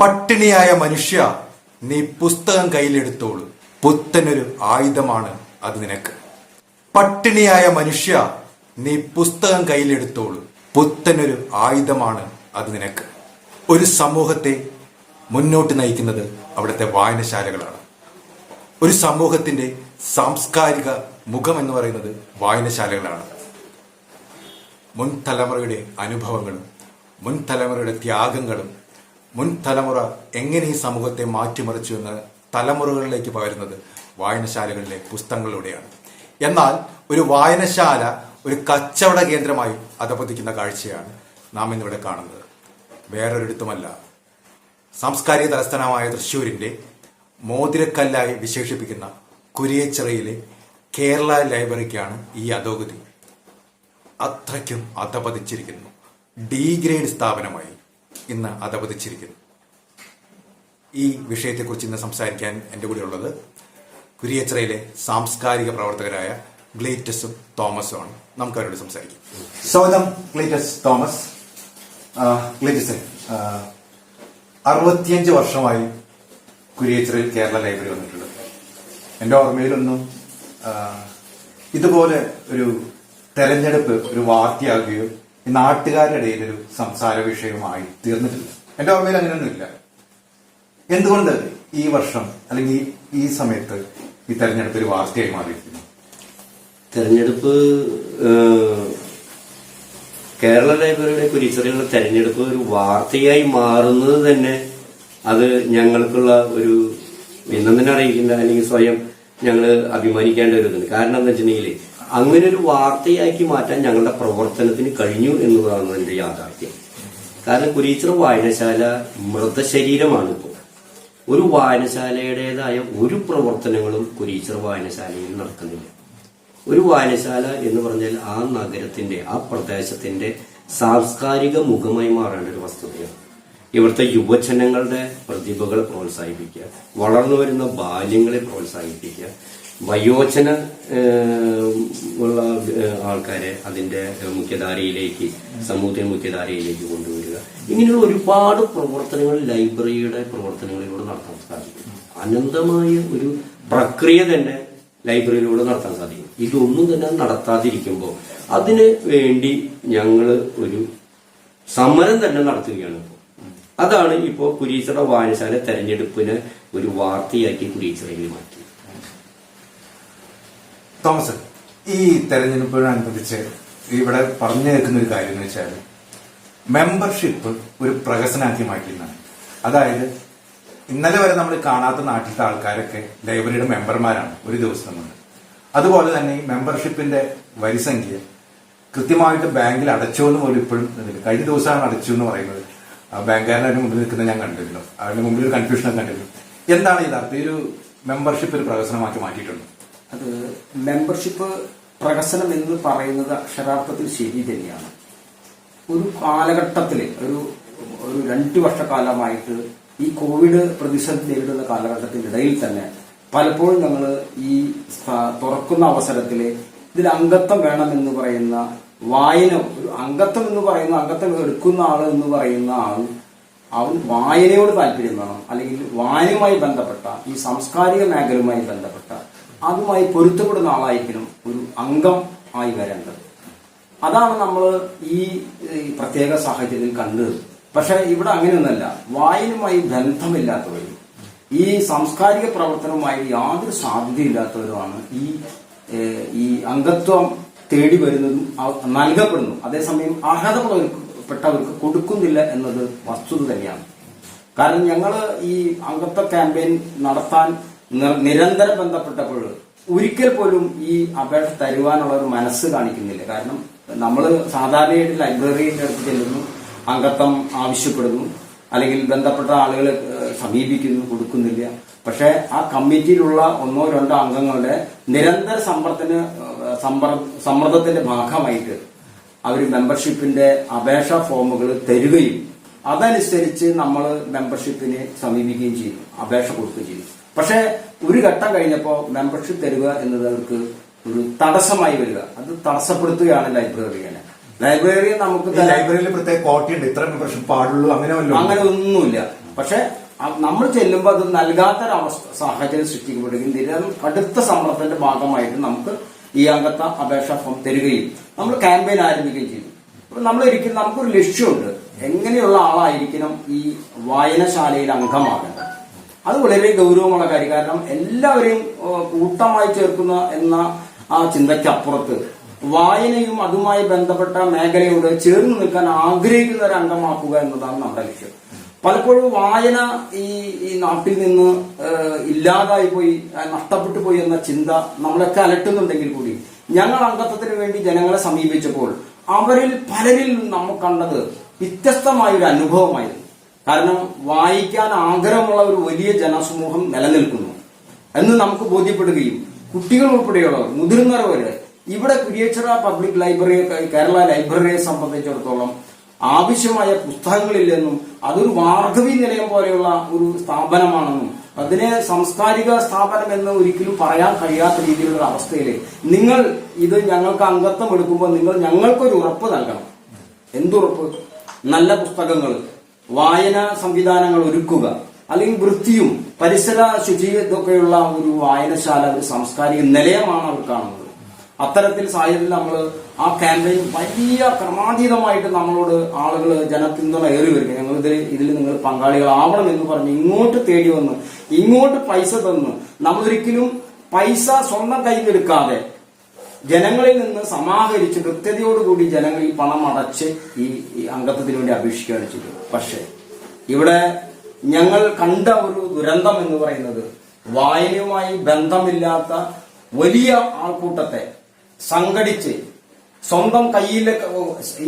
പട്ടിണിയായ മനുഷ്യ, നീ പുസ്തകം കയ്യിലെടുത്തോളൂ, പുത്തനൊരു ആയുധമാണ് അത് നിനക്ക്. പട്ടിണിയായ മനുഷ്യ, നീ പുസ്തകം കയ്യിലെടുത്തോളൂ, പുത്തനൊരു ആയുധമാണ് അത് നിനക്ക്. ഒരു സമൂഹത്തെ മുന്നോട്ട് നയിക്കുന്നത് അവിടുത്തെ വായനശാലകളാണ്. ഒരു സമൂഹത്തിന്റെ സാംസ്കാരിക മുഖം എന്ന് പറയുന്നത് വായനശാലകളാണ്. മുൻ തലമുറയുടെ അനുഭവങ്ങളും മുൻ തലമുറയുടെ ത്യാഗങ്ങളും മുൻ തലമുറ എങ്ങനെ ഈ സമൂഹത്തെ മാറ്റിമറിച്ചു എന്ന് തലമുറകളിലേക്ക് പകരുന്നത് വായനശാലകളിലെ പുസ്തകങ്ങളിലൂടെയാണ്. എന്നാൽ ഒരു വായനശാല ഒരു കച്ചവട കേന്ദ്രമായി അധപതിക്കുന്ന കാഴ്ചയാണ് നാം ഇന്നിവിടെ കാണുന്നത്. വേറൊരിടത്തുമല്ല, സാംസ്കാരിക തലസ്ഥാനമായ തൃശ്ശൂരിന്റെ മോതിരക്കല്ലായി വിശേഷിപ്പിക്കുന്ന കുരിയച്ചിറയിലെ കേരള ലൈബ്രറിക്കാണ് ഈ അധോഗതി. അത്രയ്ക്കും അധപതിച്ചിരിക്കുന്നു. ഡിഗ്രേഡ് സ്ഥാപനമായി ഇന്ന് അധപതിച്ചിരിക്കുന്നു. ഈ വിഷയത്തെക്കുറിച്ച് ഇന്ന് സംസാരിക്കാൻ എൻ്റെ കൂടെ ഉള്ളത് കുരിയച്ചിറയിലെ സാംസ്കാരിക പ്രവർത്തകരായ ഗ്ലേറ്റസും തോമസും ആണ്. നമുക്ക് അവരോട് സംസാരിക്കാം. സ്വാഗതം ഗ്ലേറ്റസ് തോമസ്. ഗ്ലേറ്റസ്, 65 വർഷമായി കുരിയച്ചിറയിൽ കേരള ലൈബ്രറി വന്നിട്ടുള്ളത്. എൻ്റെ ഓർമ്മയിലൊന്നും ഇതുപോലെ ഒരു തെരഞ്ഞെടുപ്പ് ഒരു വാർത്തയാകുകയോ നാട്ടുകാരുടെ ഇടയിൽ ഒരു സംസാര വിഷയമായി തീർന്നിട്ടില്ല. എൻ്റെ ഓർമ്മയിൽ അങ്ങനെയൊന്നുമില്ല. എന്തുകൊണ്ട് ഈ വർഷം അല്ലെങ്കിൽ ഈ സമയത്ത് ഈ തെരഞ്ഞെടുപ്പ് ഒരു വാർത്തയായി മാറിയിരിക്കുന്നു? തെരഞ്ഞെടുപ്പ് കേരള ലൈബ്രറിയുടെ കുരിയച്ചിറയിലുള്ള തെരഞ്ഞെടുപ്പ് ഒരു വാർത്തയായി മാറുന്നത് തന്നെ അത് ഞങ്ങൾക്കുള്ള ഒരു ഇന്നും തന്നെ അറിയിക്കേണ്ട അല്ലെങ്കിൽ സ്വയം ഞങ്ങൾ അഭിമാനിക്കേണ്ട ഒരു ഇതുണ്ട്. കാരണം എന്താ വെച്ചിട്ടുണ്ടെങ്കിൽ അങ്ങനെ ഒരു വാർത്തയാക്കി മാറ്റാൻ ഞങ്ങളുടെ പ്രവർത്തനത്തിന് കഴിഞ്ഞു എന്നതാണ് എന്റെ യാഥാർത്ഥ്യം. കാരണം കുരിയച്ചിറ വായനശാല മൃതശരീരമാണ്. ഇപ്പോൾ ഒരു വായനശാലയുടേതായ ഒരു പ്രവർത്തനങ്ങളും കുരിയച്ചിറ വായനശാലയിൽ നടക്കുന്നില്ല. ഒരു വായനശാല എന്ന് പറഞ്ഞാൽ ആ നഗരത്തിന്റെ ആ പ്രദേശത്തിന്റെ സാംസ്കാരിക മുഖമായി മാറേണ്ട ഒരു വസ്തുതയാണ്. ഇവിടുത്തെ യുവജനങ്ങളുടെ പ്രതിഭകളെ പ്രോത്സാഹിപ്പിക്കുക, വളർന്നു വരുന്ന ബാല്യങ്ങളെ പ്രോത്സാഹിപ്പിക്കുക, വയോജന ഉള്ള ആൾക്കാരെ അതിന്റെ മുഖ്യധാരയിലേക്ക് സമൂഹത്തിന്റെ മുഖ്യധാരയിലേക്ക് കൊണ്ടുവരിക. ഇങ്ങനെയുള്ള ഒരുപാട് പ്രവർത്തനങ്ങൾ ലൈബ്രറിയുടെ പ്രവർത്തനങ്ങളിലൂടെ നടത്താൻ സാധിക്കും. അനന്തമായ ഒരു പ്രക്രിയ തന്നെ ലൈബ്രറിയിലൂടെ നടത്താൻ സാധിക്കും. ഇതൊന്നും തന്നെ നടത്താതിരിക്കുമ്പോൾ അതിന് വേണ്ടി ഞങ്ങൾ ഒരു സമരം തന്നെ നടത്തുകയാണ്. അതാണ് ഇപ്പോൾ കുരിയച്ചിറ വായനശാല തെരഞ്ഞെടുപ്പിന് ഒരു വാർത്തയാക്കി കുരിയച്ചിറയിൽ മാറ്റി. തോമസ്, ഈ തെരഞ്ഞെടുപ്പിനനുബന്ധിച്ച് ഇവിടെ പറഞ്ഞു കേൾക്കുന്ന ഒരു കാര്യം എന്ന് വെച്ചാൽ മെമ്പർഷിപ്പ് ഒരു പ്രഹസനാക്കി മാറ്റിയെന്നാണ്. അതായത് ഇന്നലെ വരെ നമ്മൾ കാണാത്ത നാട്ടിലത്തെ ആൾക്കാരൊക്കെ ലൈബ്രറിയുടെ മെമ്പർമാരാണ് ഒരു ദിവസം കൊണ്ട്. അതുപോലെ തന്നെ ഈ മെമ്പർഷിപ്പിന്റെ വരിസംഖ്യ കൃത്യമായിട്ട് ബാങ്കിൽ അടച്ചു എന്ന് പോലും ഇപ്പോഴും കഴിഞ്ഞ ദിവസമാണ് അടച്ചു എന്ന് പറയുന്നത്. ബാങ്കുകാരൻ്റെ മുമ്പിൽ നിൽക്കുന്നത് ഞാൻ കണ്ടിരുന്നു. അവരുടെ മുമ്പിൽ ഒരു കൺഫ്യൂഷൻ കണ്ടിരുന്നു. എന്താണ് യഥാർത്ഥം ഈ ഒരു മെമ്പർഷിപ്പ് ഒരു പ്രഹസനമാക്കി മാറ്റിയിട്ടുണ്ട്? അത് മെമ്പർഷിപ്പ് പ്രഹസനം എന്ന് പറയുന്നത് അക്ഷരാർത്ഥത്തിൽ ശരി തന്നെയാണ്. ഒരു കാലഘട്ടത്തിൽ ഒരു 2 വർഷക്കാലമായിട്ട് ഈ കോവിഡ് പ്രതിസന്ധി നേരിടുന്ന കാലഘട്ടത്തിനിടയിൽ തന്നെ പലപ്പോഴും ഞങ്ങൾ ഈ തുറക്കുന്ന അവസരത്തിൽ ഇതിൽ അംഗത്വം വേണമെന്ന് പറയുന്ന വായന, ഒരു അംഗത്വം എന്ന് പറയുന്ന അംഗത്വം എടുക്കുന്ന ആള് എന്ന് പറയുന്ന അവൻ വായനയോട് താല്പര്യം വേണം, അല്ലെങ്കിൽ വായനയുമായി ബന്ധപ്പെട്ട ഈ സാംസ്കാരിക മേഖലയുമായി ബന്ധപ്പെട്ട അതുമായി പൊരുത്തപ്പെടുന്ന ആളായിരിക്കണം ഒരു അംഗം ആയി വരേണ്ടത്. അതാണ് നമ്മൾ ഈ പ്രത്യേക സാഹചര്യത്തിൽ കണ്ടത്. പക്ഷെ ഇവിടെ അങ്ങനെയൊന്നല്ല. വായനയുമായി ബന്ധമില്ലാത്തവരും ഈ സാംസ്കാരിക പ്രവർത്തനവുമായി യാതൊരു സാധ്യതയില്ലാത്തവരുമാണ് ഈ അംഗത്വം തേടി വരുന്നതും നൽകപ്പെടുന്നു. അതേസമയം അർഹതപ്പെട്ടവർക്ക് കൊടുക്കുന്നില്ല എന്നത് വസ്തുത തന്നെയാണ്. കാരണം ഞങ്ങൾ ഈ അംഗത്വ ക്യാമ്പയിൻ നടത്താൻ നിരന്തരം ബന്ധപ്പെട്ടപ്പോൾ ഒരിക്കൽ പോലും ഈ അപേക്ഷ തരുവാനുള്ള ഒരു മനസ്സ് കാണിക്കുന്നില്ല. കാരണം നമ്മൾ സാധാരണയായിട്ട് ലൈബ്രറിയുടെ അടുത്ത് ചെല്ലുന്നു, അംഗത്വം ആവശ്യപ്പെടുന്നു, അല്ലെങ്കിൽ ബന്ധപ്പെട്ട ആളുകളെ സമീപിക്കുന്നു, കൊടുക്കുന്നില്ല. പക്ഷെ ആ കമ്മിറ്റിയിലുള്ള 1-2 അംഗങ്ങളുടെ നിരന്തര സമ്മർദ്ദത്തിന്റെ ഭാഗമായിട്ട് അവർ മെമ്പർഷിപ്പിന്റെ അപേക്ഷാ ഫോമുകൾ തരികയും അതനുസരിച്ച് നമ്മൾ മെമ്പർഷിപ്പിനെ സമീപിക്കുകയും ചെയ്യും, അപേക്ഷ കൊടുക്കുകയും ചെയ്യും. പക്ഷെ ഒരു ഘട്ടം കഴിഞ്ഞപ്പോൾ മെമ്പർഷിപ്പ് തരിക എന്നത് അവർക്ക് ഒരു തടസ്സമായി വരിക, അത് തടസ്സപ്പെടുത്തുകയാണ് ലൈബ്രറിയെ. ലൈബ്രറിയിൽ നമുക്ക് ലൈബ്രറിയിൽ പ്രത്യേക കോട്ടയുണ്ട്, ഇത്ര മെമ്പർഷിപ്പ് പാടുള്ളൂ, അങ്ങനെ ഒന്നുമില്ല. പക്ഷെ നമ്മൾ ചെല്ലുമ്പോൾ അത് നൽകാത്തൊരവസ്ഥ സാഹചര്യം സൃഷ്ടിക്കപ്പെടുകയും കടുത്ത സമ്മർദ്ദത്തിന്റെ ഭാഗമായിട്ട് നമുക്ക് ഈ അംഗത്വ അപേക്ഷ ഫോം തരികയും നമ്മൾ ക്യാമ്പയിൻ ആരംഭിക്കുകയും ചെയ്തു. അപ്പൊ നമ്മൾ ഒരിക്കലും നമുക്കൊരു ലക്ഷ്യമുണ്ട്, എങ്ങനെയുള്ള ആളായിരിക്കണം ഈ വായനശാലയിൽ അംഗമാകേണ്ടത്. അത് വളരെ ഗൗരവമുള്ള കാര്യം. കാരണം എല്ലാവരെയും കൂട്ടമായി ചേർക്കുന്ന എന്ന ആ ചിന്തയ്ക്കപ്പുറത്ത് വായനയും അതുമായി ബന്ധപ്പെട്ട മേഖലയോട് ചേർന്ന് നിൽക്കാൻ ആഗ്രഹിക്കുന്ന ഒരു അംഗമാക്കുക എന്നതാണ് നമ്മുടെ ലക്ഷ്യം. പലപ്പോഴും വായന ഈ നാട്ടിൽ നിന്ന് ഇല്ലാതായി പോയി, നഷ്ടപ്പെട്ടു പോയി എന്ന ചിന്ത നമ്മളൊക്കെ അലട്ടുന്നുണ്ടെങ്കിൽ കൂടി ഞങ്ങൾ അംഗത്വത്തിന് വേണ്ടി ജനങ്ങളെ സമീപിച്ചപ്പോൾ അവരിൽ പലരിൽ നമ്മൾ കണ്ടത് വ്യത്യസ്തമായൊരു അനുഭവമായിരുന്നു. കാരണം വായിക്കാൻ ആഗ്രഹമുള്ള ഒരു വലിയ ജനസമൂഹം നിലനിൽക്കുന്നു എന്ന് നമുക്ക് ബോധ്യപ്പെടുകയും കുട്ടികൾ ഉൾപ്പെടെയുള്ളവർ, മുതിർന്നവർ ഇവിടെ കുരിയച്ചിറ പബ്ലിക് ലൈബ്രറി, കേരള ലൈബ്രറിയെ സംബന്ധിച്ചിടത്തോളം ആവശ്യമായ പുസ്തകങ്ങളില്ലെന്നും അതൊരു ഭാർഗവി നിലയം പോലെയുള്ള ഒരു സ്ഥാപനമാണെന്നും അതിനെ സാംസ്കാരിക സ്ഥാപനം എന്ന് ഒരിക്കലും പറയാൻ കഴിയാത്ത രീതിയിലുള്ള അവസ്ഥയിൽ നിങ്ങൾ ഇത് ഞങ്ങൾക്ക് അംഗത്വം എടുക്കുമ്പോൾ നിങ്ങൾ ഞങ്ങൾക്കൊരു ഉറപ്പ് നൽകണം. എന്തുറപ്പ്? നല്ല പുസ്തകങ്ങൾ, വായന സംവിധാനങ്ങൾ ഒരുക്കുക, അല്ലെങ്കിൽ വൃത്തിയും പരിസര ശുചിത്വമൊക്കെയുള്ള ഒരു വായനശാല, ഒരു സാംസ്കാരിക നിലയമാണ് അവർ കാണുന്നത്. അത്തരത്തിൽ സാഹചര്യത്തിൽ നമ്മൾ ആ ക്യാമ്പയിൻ വലിയ ക്രമാതീതമായിട്ട് നമ്മളോട് ആളുകൾ ജനപിന്തുണ ഏറി വരിക, ഞങ്ങൾ ഇതിൽ നിങ്ങൾ പങ്കാളികളാവണം എന്ന് പറഞ്ഞ് ഇങ്ങോട്ട് തേടി വന്ന് ഇങ്ങോട്ട് പൈസ തന്ന് നമ്മളൊരിക്കലും പൈസ സ്വന്തം കയ്യിലെടുക്കാതെ ജനങ്ങളിൽ നിന്ന് സമാഹരിച്ച് കൃത്യതയോടുകൂടി ജനങ്ങൾ ഈ പണം അടച്ച് ഈ അംഗത്വത്തിന് വേണ്ടി അപേക്ഷിക്കുകയാണ് ചെയ്തത്. പക്ഷേ ഇവിടെ ഞങ്ങൾ കണ്ട ഒരു ദുരന്തം എന്ന് പറയുന്നത് വായനയുമായി ബന്ധമില്ലാത്ത വലിയ ആൾക്കൂട്ടത്തെ സംഘടിച്ച് സ്വന്തം കയ്യിലെ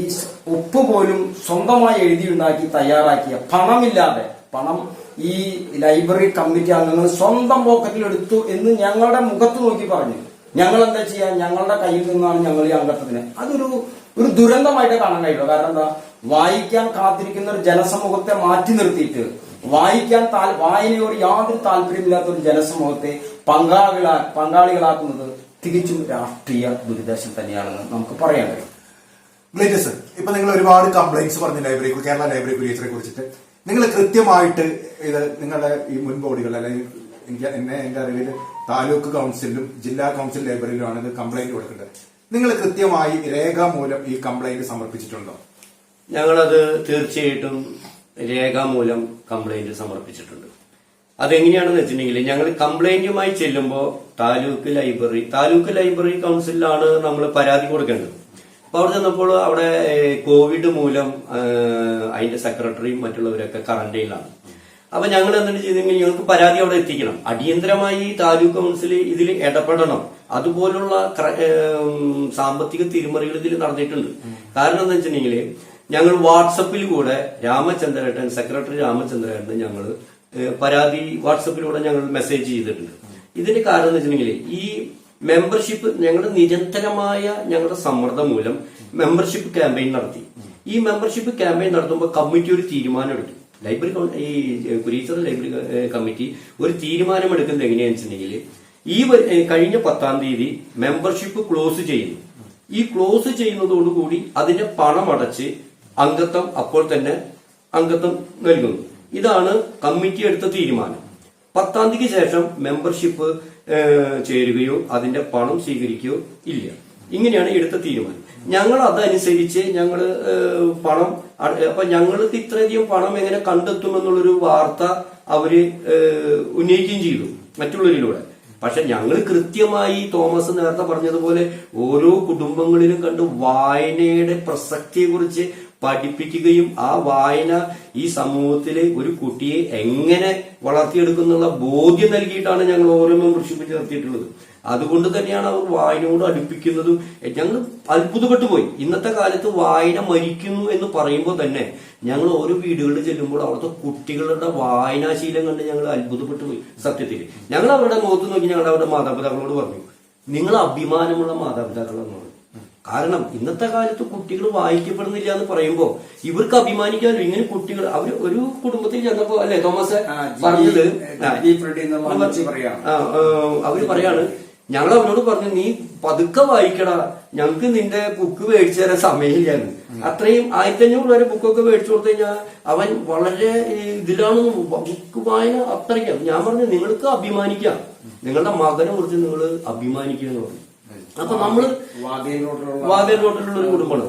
ഈ ഒപ്പ് പോലും സ്വന്തമായി എഴുതിയുണ്ടാക്കി തയ്യാറാക്കിയ പണമില്ലാതെ, പണം ഈ ലൈബ്രറി കമ്മിറ്റി അംഗങ്ങൾ സ്വന്തം പോക്കറ്റിൽ എടുത്തു എന്ന് ഞങ്ങളുടെ മുഖത്ത് നോക്കി പറഞ്ഞു. ഞങ്ങൾ എന്താ ചെയ്യാൻ, ഞങ്ങളുടെ കയ്യിൽ നിന്നാണ് ഞങ്ങൾ ഈ അംഗത്വത്തിന്. അതൊരു ദുരന്തമായിട്ട് കാണാൻ കഴിയുള്ളൂ. കാരണം എന്താ, വായിക്കാൻ കാത്തിരിക്കുന്ന ഒരു ജനസമൂഹത്തെ മാറ്റി നിർത്തിയിട്ട് വായനയോട് യാതൊരു താല്പര്യമില്ലാത്ത ഒരു ജനസമൂഹത്തെ പങ്കാളികളാക്കുന്നത് തികച്ചും രാഷ്ട്രീയ ദുരിതാശം തന്നെയാണെന്ന് നമുക്ക് പറയാൻ കഴിയും. ഗ്ലേറ്റസ്, ഇപ്പൊ നിങ്ങൾ ഒരുപാട് കംപ്ലൈന്റ്സ് പറഞ്ഞു കേരള ലൈബ്രറി കുരിയച്ചിനെ കുറിച്ചിട്ട്. നിങ്ങൾ കൃത്യമായിട്ട് ഇത് നിങ്ങളുടെ ഈ മുൻ ബോഡികൾ, അല്ലെങ്കിൽ എന്റെ അറിവിൽ താലൂക്ക് കൗൺസിലും ജില്ലാ കൗൺസിൽ ലൈബ്രറിയിലുമാണ് ഇത് കംപ്ലൈന്റ് കൊടുക്കേണ്ടത്. നിങ്ങൾ കൃത്യമായി രേഖാമൂലം ഈ കംപ്ലൈന്റ് സമർപ്പിച്ചിട്ടുണ്ടോ? ഞങ്ങളത് തീർച്ചയായിട്ടും രേഖാമൂലം കംപ്ലൈന്റ് സമർപ്പിച്ചിട്ടുണ്ട്. അതെങ്ങനെയാണെന്ന് വെച്ചിട്ടുണ്ടെങ്കിൽ ഞങ്ങൾ കംപ്ലൈന്റുമായി ചെല്ലുമ്പോൾ താലൂക്ക് ലൈബ്രറി കൗൺസിലാണ് നമ്മൾ പരാതി കൊടുക്കേണ്ടത്. അപ്പൊ അവിടെ ചെന്നപ്പോൾ അവിടെ കോവിഡ് മൂലം അതിന്റെ സെക്രട്ടറിയും മറ്റുള്ളവരൊക്കെ ക്വാറന്റൈനിലാണ്. അപ്പൊ ഞങ്ങൾ എന്താണ് ചെയ്തെങ്കിൽ ഞങ്ങൾക്ക് പരാതി അവിടെ എത്തിക്കണം. അടിയന്തരമായി താലൂക്ക് കൗൺസിൽ ഇതിൽ ഇടപെടണം. അതുപോലുള്ള സാമ്പത്തിക തിരിമറികൾ ഇതിൽ നടന്നിട്ടുണ്ട്. കാരണം എന്താ വെച്ചിട്ടുണ്ടെങ്കിൽ ഞങ്ങൾ വാട്സപ്പിൽ കൂടെ സെക്രട്ടറി രാമചന്ദ്രേട്ടന് ഞങ്ങൾ പരാതി വാട്സപ്പിലൂടെ ഞങ്ങൾ മെസ്സേജ് ചെയ്തിട്ടുണ്ട്. ഇതിന്റെ കാരണം എന്ന് വെച്ചിട്ടുണ്ടെങ്കിൽ ഈ മെമ്പർഷിപ്പ് ഞങ്ങളുടെ നിരന്തരമായ ഞങ്ങളുടെ സമ്മർദ്ദം മൂലം മെമ്പർഷിപ്പ് ക്യാമ്പയിൻ നടത്തി. ഈ മെമ്പർഷിപ്പ് ക്യാമ്പയിൻ നടത്തുമ്പോൾ കമ്മിറ്റി ഒരു തീരുമാനം എടുത്തു. ഈ കുരിയച്ചിറ ലൈബ്രറി കമ്മിറ്റി ഒരു തീരുമാനം എടുക്കുന്നത് എങ്ങനെയാണെന്ന് വെച്ചിട്ടുണ്ടെങ്കിൽ ഈ കഴിഞ്ഞ 10-ാം തീയതി മെമ്പർഷിപ്പ് ക്ലോസ് ചെയ്യുന്നു. ഈ ക്ലോസ് ചെയ്യുന്നതോടുകൂടി അതിന്റെ പണം അടച്ച് അംഗത്വം അപ്പോൾ തന്നെ അംഗത്വം നൽകുന്നു. ഇതാണ് കമ്മിറ്റി എടുത്ത തീരുമാനം. 10-ാം തീയതിക്ക് ശേഷം മെമ്പർഷിപ്പ് ചേരുകയോ അതിന്റെ പണം സ്വീകരിക്കുകയോ ഇല്ല. ഇങ്ങനെയാണ് എടുത്ത തീരുമാനം. ഞങ്ങൾ അതനുസരിച്ച് പണം, അപ്പൊ ഞങ്ങൾക്ക് ഇത്രയധികം പണം എങ്ങനെ കണ്ടെത്തുമെന്നുള്ളൊരു വാർത്ത അവര് ഉന്നയിക്കുകയും ചെയ്തു മറ്റുള്ളവരിലൂടെ. പക്ഷെ ഞങ്ങൾ കൃത്യമായി തോമസ് നേരത്തെ പറഞ്ഞതുപോലെ ഓരോ കുടുംബങ്ങളിലും കണ്ട് വായനയുടെ പ്രസക്തിയെ കുറിച്ച് പഠിപ്പിക്കുകയും ആ വായന ഈ സമൂഹത്തിലെ ഒരു കുട്ടിയെ എങ്ങനെ വളർത്തിയെടുക്കുന്നുള്ള ബോധ്യം നൽകിയിട്ടാണ് ഞങ്ങൾ ഓരോ മെമ്പർഷിപ്പ് ചേർത്തിട്ടുള്ളത്. അതുകൊണ്ട് തന്നെയാണ് അവർ വായനയോട് അടുപ്പിക്കുന്നതും. ഞങ്ങൾ അത്ഭുതപ്പെട്ടു പോയി. ഇന്നത്തെ കാലത്ത് വായന മരിക്കുന്നു എന്ന് പറയുമ്പോൾ തന്നെ ഞങ്ങൾ ഓരോ വീടുകളിൽ ചെല്ലുമ്പോൾ അവിടുത്തെ കുട്ടികളുടെ വായനാശീലം കണ്ട് ഞങ്ങൾ അത്ഭുതപ്പെട്ടു പോയി. സത്യത്തിൽ ഞങ്ങൾ അവരുടെ മുഖത്ത് നോക്കി ഞങ്ങൾ അവരുടെ മാതാപിതാക്കളോട് പറഞ്ഞു, നിങ്ങൾ അഭിമാനമുള്ള മാതാപിതാക്കളെന്ന് പറഞ്ഞു. കാരണം ഇന്നത്തെ കാലത്ത് കുട്ടികൾ വായിക്കപ്പെടുന്നില്ല എന്ന് പറയുമ്പോൾ ഇവർക്ക് അഭിമാനിക്കാമല്ലോ. ഇങ്ങനെ കുട്ടികൾ അവർ ഒരു കുടുംബത്തിൽ ചെന്നപ്പോ അല്ലെ തോമസ് പറഞ്ഞത്, അവര് പറയാണ് ഞങ്ങൾ അവനോട് പറഞ്ഞു, നീ പതുക്കെ വായിക്കടാ, ഞങ്ങക്ക് നിന്റെ ബുക്ക് മേടിച്ചു തരാൻ സമയമില്ലായിരുന്നു. അത്രയും 1500 വരെ ബുക്കൊക്കെ മേടിച്ചു കൊടുത്തു കഴിഞ്ഞാൽ അവൻ വളരെ ഇതിലാണ് ബുക്ക് വായന അത്രയ്ക്കും. ഞാൻ പറഞ്ഞു, നിങ്ങൾക്ക് അഭിമാനിക്കാം, നിങ്ങളുടെ മകനെ കുറിച്ച് നിങ്ങൾ അഭിമാനിക്കുക എന്ന് പറഞ്ഞു. അപ്പൊ നമ്മള് വാഗേൽ റോഡിലുള്ള ഒരു കുടുംബമാണ്.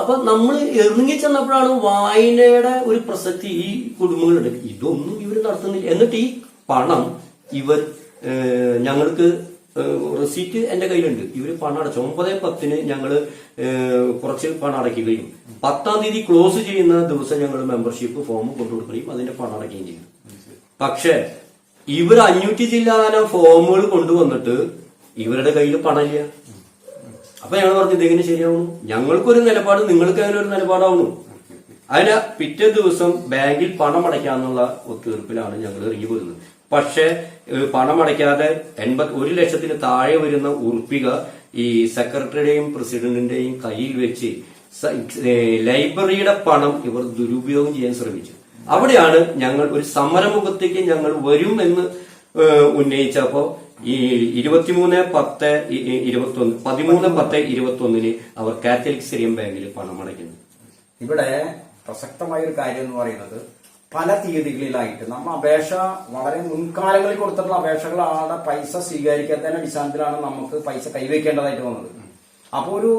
അപ്പൊ നമ്മള് ഇറങ്ങി ചെന്നപ്പോഴാണ് വായനയുടെ ഒരു പ്രസക്തി ഈ കുടുംബങ്ങളുണ്ട്. ഇതൊന്നും ഇവര് നടത്തുന്നില്ല. എന്നിട്ട് ഈ പണം ഇവർ ഞങ്ങൾക്ക് റെസീറ്റ് എന്റെ കയ്യിലുണ്ട്. ഇവര് പണം അടച്ചു 9/10 ഞങ്ങള് കുറച്ച് പണം അടയ്ക്കുകയും 10-ാം തീയതി ക്ലോസ് ചെയ്യുന്ന ദിവസം ഞങ്ങൾ മെമ്പർഷിപ്പ് ഫോം കൊണ്ടുകൊടുക്കുകയും അതിന്റെ പണം അടയ്ക്കുകയും ചെയ്തു. പക്ഷെ ഇവർ 500 ചില്ലാനം ഫോമുകൾ കൊണ്ടുവന്നിട്ട് ഇവരുടെ കയ്യിൽ പണമില്ല. അപ്പൊ ഞങ്ങൾ പറഞ്ഞു, ഇതെങ്ങനെ ശരിയാവുന്നു? ഞങ്ങൾക്കൊരു നിലപാട്, നിങ്ങൾക്ക് അങ്ങനെ ഒരു നിലപാടാവുന്നു. അതിന് പിറ്റേ ദിവസം ബാങ്കിൽ പണം അടയ്ക്കാന്നുള്ള ഒത്തുതീർപ്പിലാണ് ഞങ്ങൾ ഇറങ്ങി വരുന്നത്. പക്ഷെ പണം അടയ്ക്കാതെ 1 ലക്ഷത്തിന് താഴെ വരുന്ന ഉറുപ്പിക ഈ സെക്രട്ടറിയുടെയും പ്രസിഡന്റിന്റെയും കയ്യിൽ വെച്ച് ലൈബ്രറിയുടെ പണം ഇവർ ദുരുപയോഗം ചെയ്യാൻ ശ്രമിച്ചു. അവിടെയാണ് ഞങ്ങൾ ഒരു സമരമുഖത്തേക്ക് ഞങ്ങൾ വരും എന്ന് ഉന്നയിച്ചപ്പോ ഈ 13/10/21 അവർ കാത്തലിക് സിറിയൻ ബാങ്കിൽ പണം അടയ്ക്കുന്നു. ഇവിടെ പ്രസക്തമായ ഒരു കാര്യം എന്ന് പറയുന്നത്, പല തീയതികളിലായിട്ട് നമ്മൾ അപേക്ഷ വളരെ മുൻകാലങ്ങളിൽ കൊടുത്തിട്ടുള്ള അപേക്ഷകളാണ് പൈസ സ്വീകരിക്കാത്തതിന്റെ അടിസ്ഥാനത്തിലാണ് നമുക്ക് പൈസ കൈവയ്ക്കേണ്ടതായിട്ട് വന്നത്. അപ്പൊ ഒരു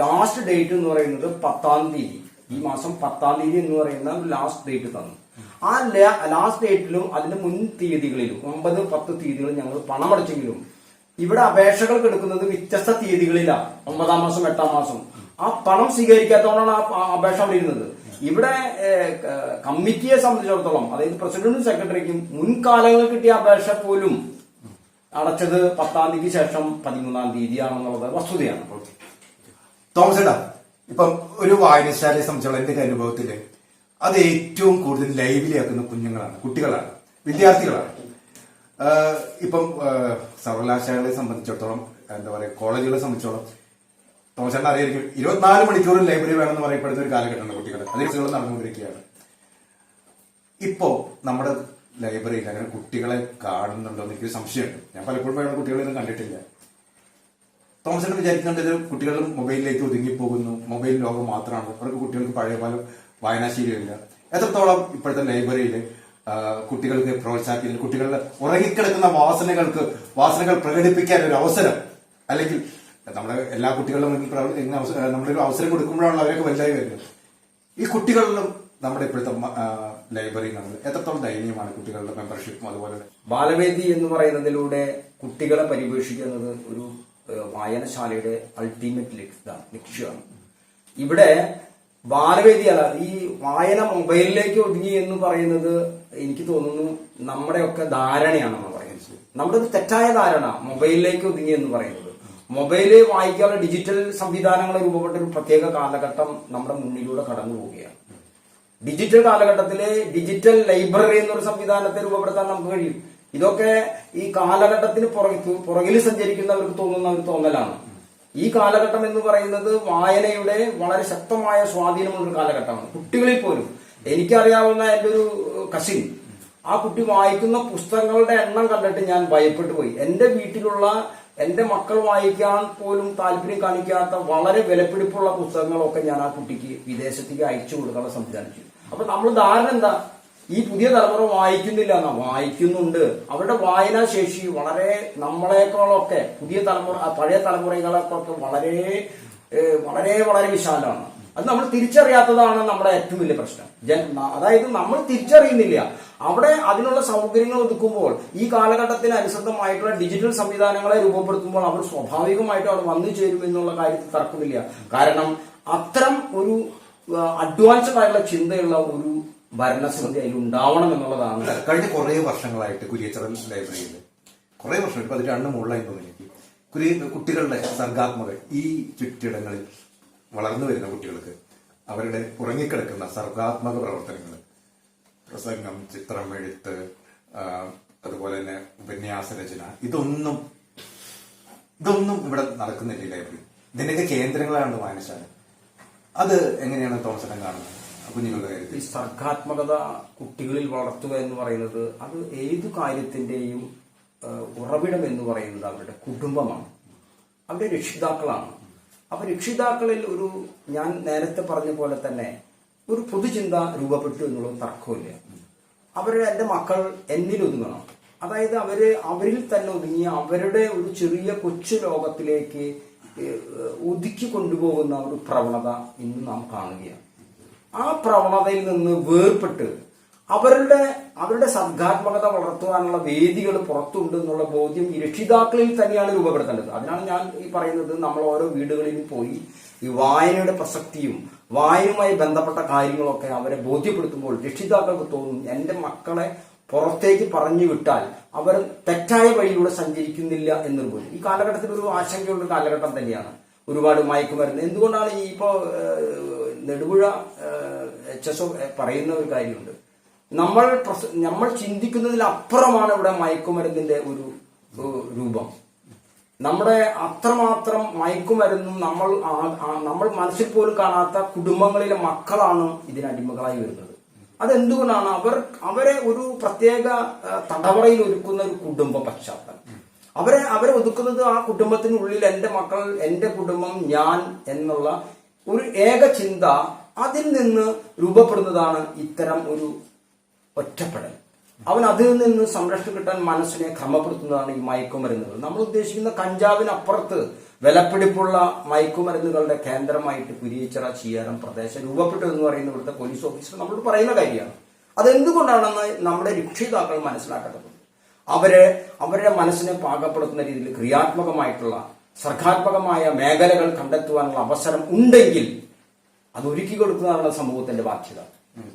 ലാസ്റ്റ് ഡേറ്റ് എന്ന് പറയുന്നത് 10-ാം തീയതി, ഈ മാസം 10-ാം തീയതി എന്ന് പറയുന്ന ഒരു ലാസ്റ്റ് ഡേറ്റ് തന്നു. ആ ലാസ്റ്റ് ഡേറ്റിലും അതിന്റെ മുൻ തീയതികളിലും 9, 10 തീയതികളിൽ ഞങ്ങൾ പണമടച്ചെങ്കിലും ഇവിടെ അപേക്ഷകൾ എടുക്കുന്നത് വ്യത്യസ്ത തീയതികളിലാണ്. 9-ാം മാസം, 8-ാം മാസം. ആ പണം സ്വീകരിക്കാത്തതുകൊണ്ടാണ് ആ അപേക്ഷ അവിടെ ഇരുന്നത്. ഇവിടെ കമ്മിറ്റിയെ സംബന്ധിച്ചിടത്തോളം, അതായത് പ്രസിഡന്റും സെക്രട്ടറിക്കും മുൻകാലങ്ങളിൽ കിട്ടിയ അപേക്ഷ പോലും അടച്ചത് 10-ാം തീയതിക്ക് ശേഷം 13-ാം തീയതിയാണെന്നുള്ളത് വസ്തുതയാണ്. തോമസ് ഏട്ടാ, ഇപ്പം ഒരു വായനശാലയെ സംബന്ധിച്ചുള്ള എന്റെ അനുഭവത്തില് അത് ഏറ്റവും കൂടുതൽ ലൈവിലിയാക്കുന്ന കുഞ്ഞുങ്ങളാണ്, കുട്ടികളാണ്, വിദ്യാർത്ഥികളാണ്. ഇപ്പം സർവകലാശാലകളെ സംബന്ധിച്ചിടത്തോളം, എന്താ പറയുക, കോളേജുകളെ സംബന്ധിച്ചിടത്തോളം തോമസ് ഏട്ടൻ അറിയായിരിക്കും, 24 മണിക്കൂറും ലൈബ്രറി വേണമെന്ന് പറയപ്പെടുന്ന ഒരു കാലഘട്ടമാണ് കുട്ടികൾ. അതേ കുട്ടികൾ നടന്നുകൊണ്ടിരിക്കുകയാണ്. ഇപ്പോ നമ്മുടെ ലൈബ്രറിയിൽ അങ്ങനെ കുട്ടികളെ കാണുന്നുണ്ടോ എന്ന് എനിക്കൊരു സംശയമുണ്ട്. ഞാൻ പലപ്പോഴും കുട്ടികളെയൊന്നും കണ്ടിട്ടില്ല. തോമസ് ഏട്ടൻ വിചാരിക്കേണ്ടത് കുട്ടികളും മൊബൈലിലേക്ക് ഒതുങ്ങിപ്പോകുന്നു, മൊബൈൽ ലോകം മാത്രമാണ്, അവർക്ക് കുട്ടികൾക്ക് പഴയ പോലെ വായനാശീലമില്ല. എത്രത്തോളം ഇപ്പോഴത്തെ ലൈബ്രറിയിൽ കുട്ടികൾക്ക് പ്രോത്സാഹിപ്പിക്കുന്നു, കുട്ടികളുടെ ഉറങ്ങിക്കിടക്കുന്ന വാസനകൾ പ്രകടിപ്പിക്കാൻ ഒരു അവസരം, അല്ലെങ്കിൽ നമ്മുടെ എല്ലാ കുട്ടികളും നമ്മളൊരു അവസരം കൊടുക്കുമ്പോഴാണ് അവരൊക്കെ വലുതായി വരുന്നത്. ഈ കുട്ടികളിലും നമ്മുടെ ഇപ്പോഴത്തെ ലൈബ്രറി എത്രത്തോളം ദയനീയമാണ് കുട്ടികളുടെ മെമ്പർഷിപ്പും. അതുപോലെ ബാലവേദി എന്ന് പറയുന്നതിലൂടെ കുട്ടികളെ പരിപോഷിക്കുന്നത് ഒരു വായനശാലയുടെ അൾട്ടിമേറ്റ് ലക്ഷ്യമാണ്. ഇവിടെ ബാലവേദിയല്ല, ഈ വായന മൊബൈലിലേക്ക് ഒതുങ്ങി എന്ന് പറയുന്നത് എനിക്ക് തോന്നുന്നു നമ്മുടെയൊക്കെ ധാരണയാണെന്ന് പറയുന്നത്. നമ്മുടെ തെറ്റായ ധാരണ മൊബൈലിലേക്ക് ഒതുങ്ങി എന്ന് പറയുന്നത്. മൊബൈല് വായിക്കാനുള്ള ഡിജിറ്റൽ സംവിധാനങ്ങൾ രൂപപ്പെട്ട ഒരു പ്രത്യേക കാലഘട്ടം നമ്മുടെ മുന്നിലൂടെ കടന്നു പോവുകയാണ്. ഡിജിറ്റൽ കാലഘട്ടത്തിലെ ഡിജിറ്റൽ ലൈബ്രറി എന്നൊരു സംവിധാനത്തെ രൂപപ്പെടുത്താൻ നമുക്ക് കഴിയും. ഇതൊക്കെ ഈ കാലഘട്ടത്തിന് പുറകിൽ സഞ്ചരിക്കുന്നവർക്ക് തോന്നുന്ന ഒരു തോന്നലാണ്. ഈ കാലഘട്ടം എന്ന് പറയുന്നത് വായനയുടെ വളരെ ശക്തമായ സ്വാധീനമുള്ള ഒരു കാലഘട്ടമാണ്. കുട്ടികളിൽ പോലും എനിക്കറിയാവുന്ന എന്റെ ഒരു കസിൻ, ആ കുട്ടി വായിക്കുന്ന പുസ്തകങ്ങളുടെ എണ്ണം കണ്ടിട്ട് ഞാൻ ഭയപ്പെട്ടു പോയി. എന്റെ വീട്ടിലുള്ള എന്റെ മക്കൾ വായിക്കാൻ പോലും താല്പര്യം കാണിക്കാത്ത വളരെ വിലപിടിപ്പുള്ള പുസ്തകങ്ങളൊക്കെ ഞാൻ ആ കുട്ടിക്ക് വിദേശത്തേക്ക് അയച്ചു കൊടുക്കാനുള്ള സംവിധാനിച്ചു. അപ്പൊ നമ്മൾ ധാരണ എന്താ, ഈ പുതിയ തലമുറ വായിക്കുന്നില്ല എന്നാ? വായിക്കുന്നുണ്ട്. അവരുടെ വായനാശേഷി വളരെ നമ്മളെക്കാളൊക്കെ പഴയ തലമുറകളെക്കാളൊക്കെ വളരെ വളരെ വളരെ വിശാലമാണ്. അത് നമ്മൾ തിരിച്ചറിയാത്തതാണ് നമ്മുടെ ഏറ്റവും വലിയ പ്രശ്നം. അതായത് നമ്മൾ തിരിച്ചറിയുന്നില്ല. അവിടെ അതിനുള്ള സൗകര്യങ്ങൾ ഒതുക്കുമ്പോൾ, ഈ കാലഘട്ടത്തിന് അനുസൃതമായിട്ടുള്ള ഡിജിറ്റൽ സംവിധാനങ്ങളെ രൂപപ്പെടുത്തുമ്പോൾ അവർ സ്വാഭാവികമായിട്ടും അവിടെ വന്നു ചേരും എന്നുള്ള കാര്യത്തിൽ തർക്കമില്ല. കാരണം അത്തരം ഒരു അഡ്വാൻസ്ഡ് ആയിട്ടുള്ള ചിന്തയുള്ള ഒരു ഭരണസമിതി അതിൽ ഉണ്ടാവണം എന്നുള്ളതാണ്. കഴിഞ്ഞ കുറെ വർഷങ്ങളായിട്ട് കുരിയച്ചിറ ലൈബ്രറിയിൽ കുറെ വർഷം, 12 മുകളിലായി തോന്നി, കുട്ടികളുടെ സർഗാത്മക ഈ ചുറ്റിടങ്ങളിൽ വളർന്നു വരുന്ന കുട്ടികൾക്ക് അവരുടെ ഉറങ്ങിക്കിടക്കുന്ന സർഗാത്മക പ്രവർത്തനങ്ങൾ, പ്രസംഗം, ചിത്രം, എഴുത്ത്, അതുപോലെ തന്നെ ഉപന്യാസ രചന, ഇതൊന്നും ഇവിടെ നടക്കുന്നില്ല ഈ ലൈബ്രറി. ഇതിന്റെയൊക്കെ കേന്ദ്രങ്ങളാണ് വായനശാല. അത് എങ്ങനെയാണ് തോമസ് ഏട്ടൻ കാണുന്നത് കുഞ്ഞുങ്ങളുടെ കാര്യത്തിൽ? ഈ സർഗാത്മകത കുട്ടികളിൽ വളർത്തുക എന്ന് പറയുന്നത് അത് ഏതു കാര്യത്തിന്റെയും ഉറവിടം എന്ന് പറയുന്നത് അവരുടെ കുടുംബമാണ്, അവരുടെ രക്ഷിതാക്കളാണ്. അപ്പൊ രക്ഷിതാക്കളിൽ ഞാൻ നേരത്തെ പറഞ്ഞ പോലെ തന്നെ ഒരു പൊതുചിന്ത രൂപപ്പെട്ടു എന്നുള്ളത് തർക്കമില്ല. എൻ്റെ മക്കൾ എന്നിൽ ഒതുങ്ങണം, അതായത് അവരിൽ തന്നെ ഒതുങ്ങിയ അവരുടെ ഒരു ചെറിയ കൊച്ചു ലോകത്തിലേക്ക് ഒതുക്കി കൊണ്ടുപോകുന്ന ഒരു പ്രവണത ഇന്ന് നാം കാണുകയാണ്. ആ പ്രവണതയിൽ നിന്ന് വേർപെട്ട് അവരുടെ സർഗാത്മകത വളർത്തുവാനുള്ള വേദികൾ പുറത്തുണ്ട് എന്നുള്ള ബോധ്യം ഈ രക്ഷിതാക്കളിൽ തന്നെയാണ് രൂപപ്പെടുത്തേണ്ടത്. അതിനാണ് ഞാൻ ഈ പറയുന്നത്, നമ്മൾ ഓരോ വീടുകളിൽ പോയി ഈ വായനയുടെ പ്രസക്തിയും വായനയുമായി ബന്ധപ്പെട്ട കാര്യങ്ങളൊക്കെ അവരെ ബോധ്യപ്പെടുത്തുമ്പോൾ രക്ഷിതാക്കൾക്ക് തോന്നും, എന്റെ മക്കളെ പുറത്തേക്ക് പറഞ്ഞു വിട്ടാൽ അവർ തെറ്റായ വഴിയിലൂടെ സഞ്ചരിക്കുന്നില്ല എന്നൊരു പോലും. ഈ കാലഘട്ടത്തിൽ ഒരു ആശങ്കയുള്ള ഒരു കാലഘട്ടം തന്നെയാണ്. ഒരുപാട് മയക്കുമരുന്ന്. എന്തുകൊണ്ടാണ് ഇപ്പോ നെടുപുഴ HSO പറയുന്ന ഒരു കാര്യമുണ്ട്, നമ്മൾ ചിന്തിക്കുന്നതിലപ്പുറമാണ് ഇവിടെ മയക്കുമരുന്നിന്റെ ഒരു രൂപം. നമ്മുടെ അത്രമാത്രം മയക്കുമരുന്നും നമ്മൾ മനസ്സിൽ പോലും കാണാത്ത കുടുംബങ്ങളിലെ മക്കളാണ് ഇതിനടിമകളായി വരുന്നത്. അതെന്തുകൊണ്ടാണ്? അവരെ ഒരു പ്രത്യേക തടവറയിൽ ഒരുക്കുന്ന ഒരു കുടുംബ പശ്ചാത്തലം, അവരെ ഒതുക്കുന്നത് ആ കുടുംബത്തിനുള്ളിൽ എന്റെ മക്കൾ, എന്റെ കുടുംബം, ഞാൻ എന്നുള്ള ഒരു ഏക ചിന്ത, അതിൽ നിന്ന് രൂപപ്പെടുന്നതാണ് ഇത്തരം ഒരു ഒറ്റപ്പെടൽ. അവൻ അതിൽ നിന്ന് സംരക്ഷണം കിട്ടാൻ മനസ്സിനെ ക്രമപ്പെടുത്തുന്നതാണ് ഈ മയക്കുമരുന്നുകൾ. നമ്മൾ ഉദ്ദേശിക്കുന്ന കഞ്ചാവിനപ്പുറത്ത് വിലപിടിപ്പുള്ള മയക്കുമരുന്നുകളുടെ കേന്ദ്രമായിട്ട് കുരിയച്ചിറ, ചീയാരം പ്രദേശം രൂപപ്പെട്ടു എന്ന് പറയുന്ന ഇവിടുത്തെ പോലീസ് ഓഫീസർ നമ്മളോട് പറയുന്ന കാര്യമാണ്. അതെന്തുകൊണ്ടാണെന്ന് നമ്മുടെ രക്ഷിതാക്കൾ മനസ്സിലാക്കേണ്ടതുണ്ട്. അവരുടെ മനസ്സിനെ പാകപ്പെടുത്തുന്ന രീതിയിൽ ക്രിയാത്മകമായിട്ടുള്ള സർഗാത്മകമായ മേഖലകൾ കണ്ടെത്തുവാനുള്ള അവസരം ഉണ്ടെങ്കിൽ അത് ഒരുക്കി കൊടുക്കുന്നതാണ് സമൂഹത്തിന്റെ ബാധ്യത.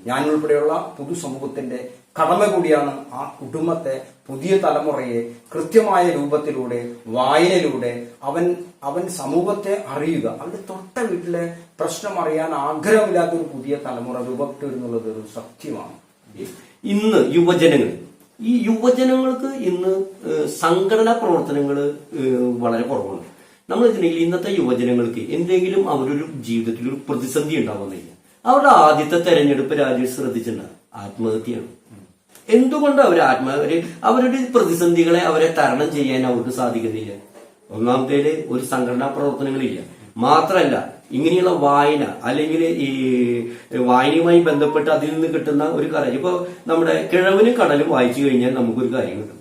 ഞാൻ ഉൾപ്പെടെയുള്ള പൊതുസമൂഹത്തിന്റെ കടമ കൂടിയാണ് ആ കുടുംബത്തെ, പുതിയ തലമുറയെ കൃത്യമായ രൂപത്തിലൂടെ വായനയിലൂടെ അവൻ സമൂഹത്തെ അറിയുക. അവന്റെ തൊട്ട വീട്ടിലെ പ്രശ്നം അറിയാൻ ആഗ്രഹമില്ലാത്ത ഒരു പുതിയ തലമുറ രൂപപ്പെട്ടു എന്നുള്ളത് ഒരു സത്യമാണ്. ഇന്ന് ഈ യുവജനങ്ങൾക്ക് ഇന്ന് സംഘടനാ പ്രവർത്തനങ്ങൾ വളരെ കുറവാണ്. നമ്മൾ വെച്ചിട്ടുണ്ടെങ്കിൽ ഇന്നത്തെ യുവജനങ്ങൾക്ക് എന്തെങ്കിലും അവരൊരു ജീവിതത്തിൽ ഒരു പ്രതിസന്ധി ഉണ്ടാവുന്നില്ല. അവരുടെ ആദ്യത്തെ തെരഞ്ഞെടുപ്പ് രാജേഷ് ശ്രദ്ധിച്ചിട്ടുണ്ട്, ആത്മഹത്യയാണ്. എന്തുകൊണ്ട് അവരുടെ പ്രതിസന്ധികളെ അവരെ തരണം ചെയ്യാൻ അവർക്ക് സാധിക്കുന്നില്ല? ഒന്നാമത്തേല് ഒരു സംഘടനാ പ്രവർത്തനങ്ങളില്ല. മാത്രമല്ല ഇങ്ങനെയുള്ള വായന, അല്ലെങ്കിൽ ഈ വായനയുമായി ബന്ധപ്പെട്ട് അതിൽ നിന്ന് കിട്ടുന്ന ഒരു കാര്യം, ഇപ്പൊ നമ്മുടെ കിഴവനും കടലും വായിച്ചു കഴിഞ്ഞാൽ നമുക്കൊരു കാര്യം കിട്ടും.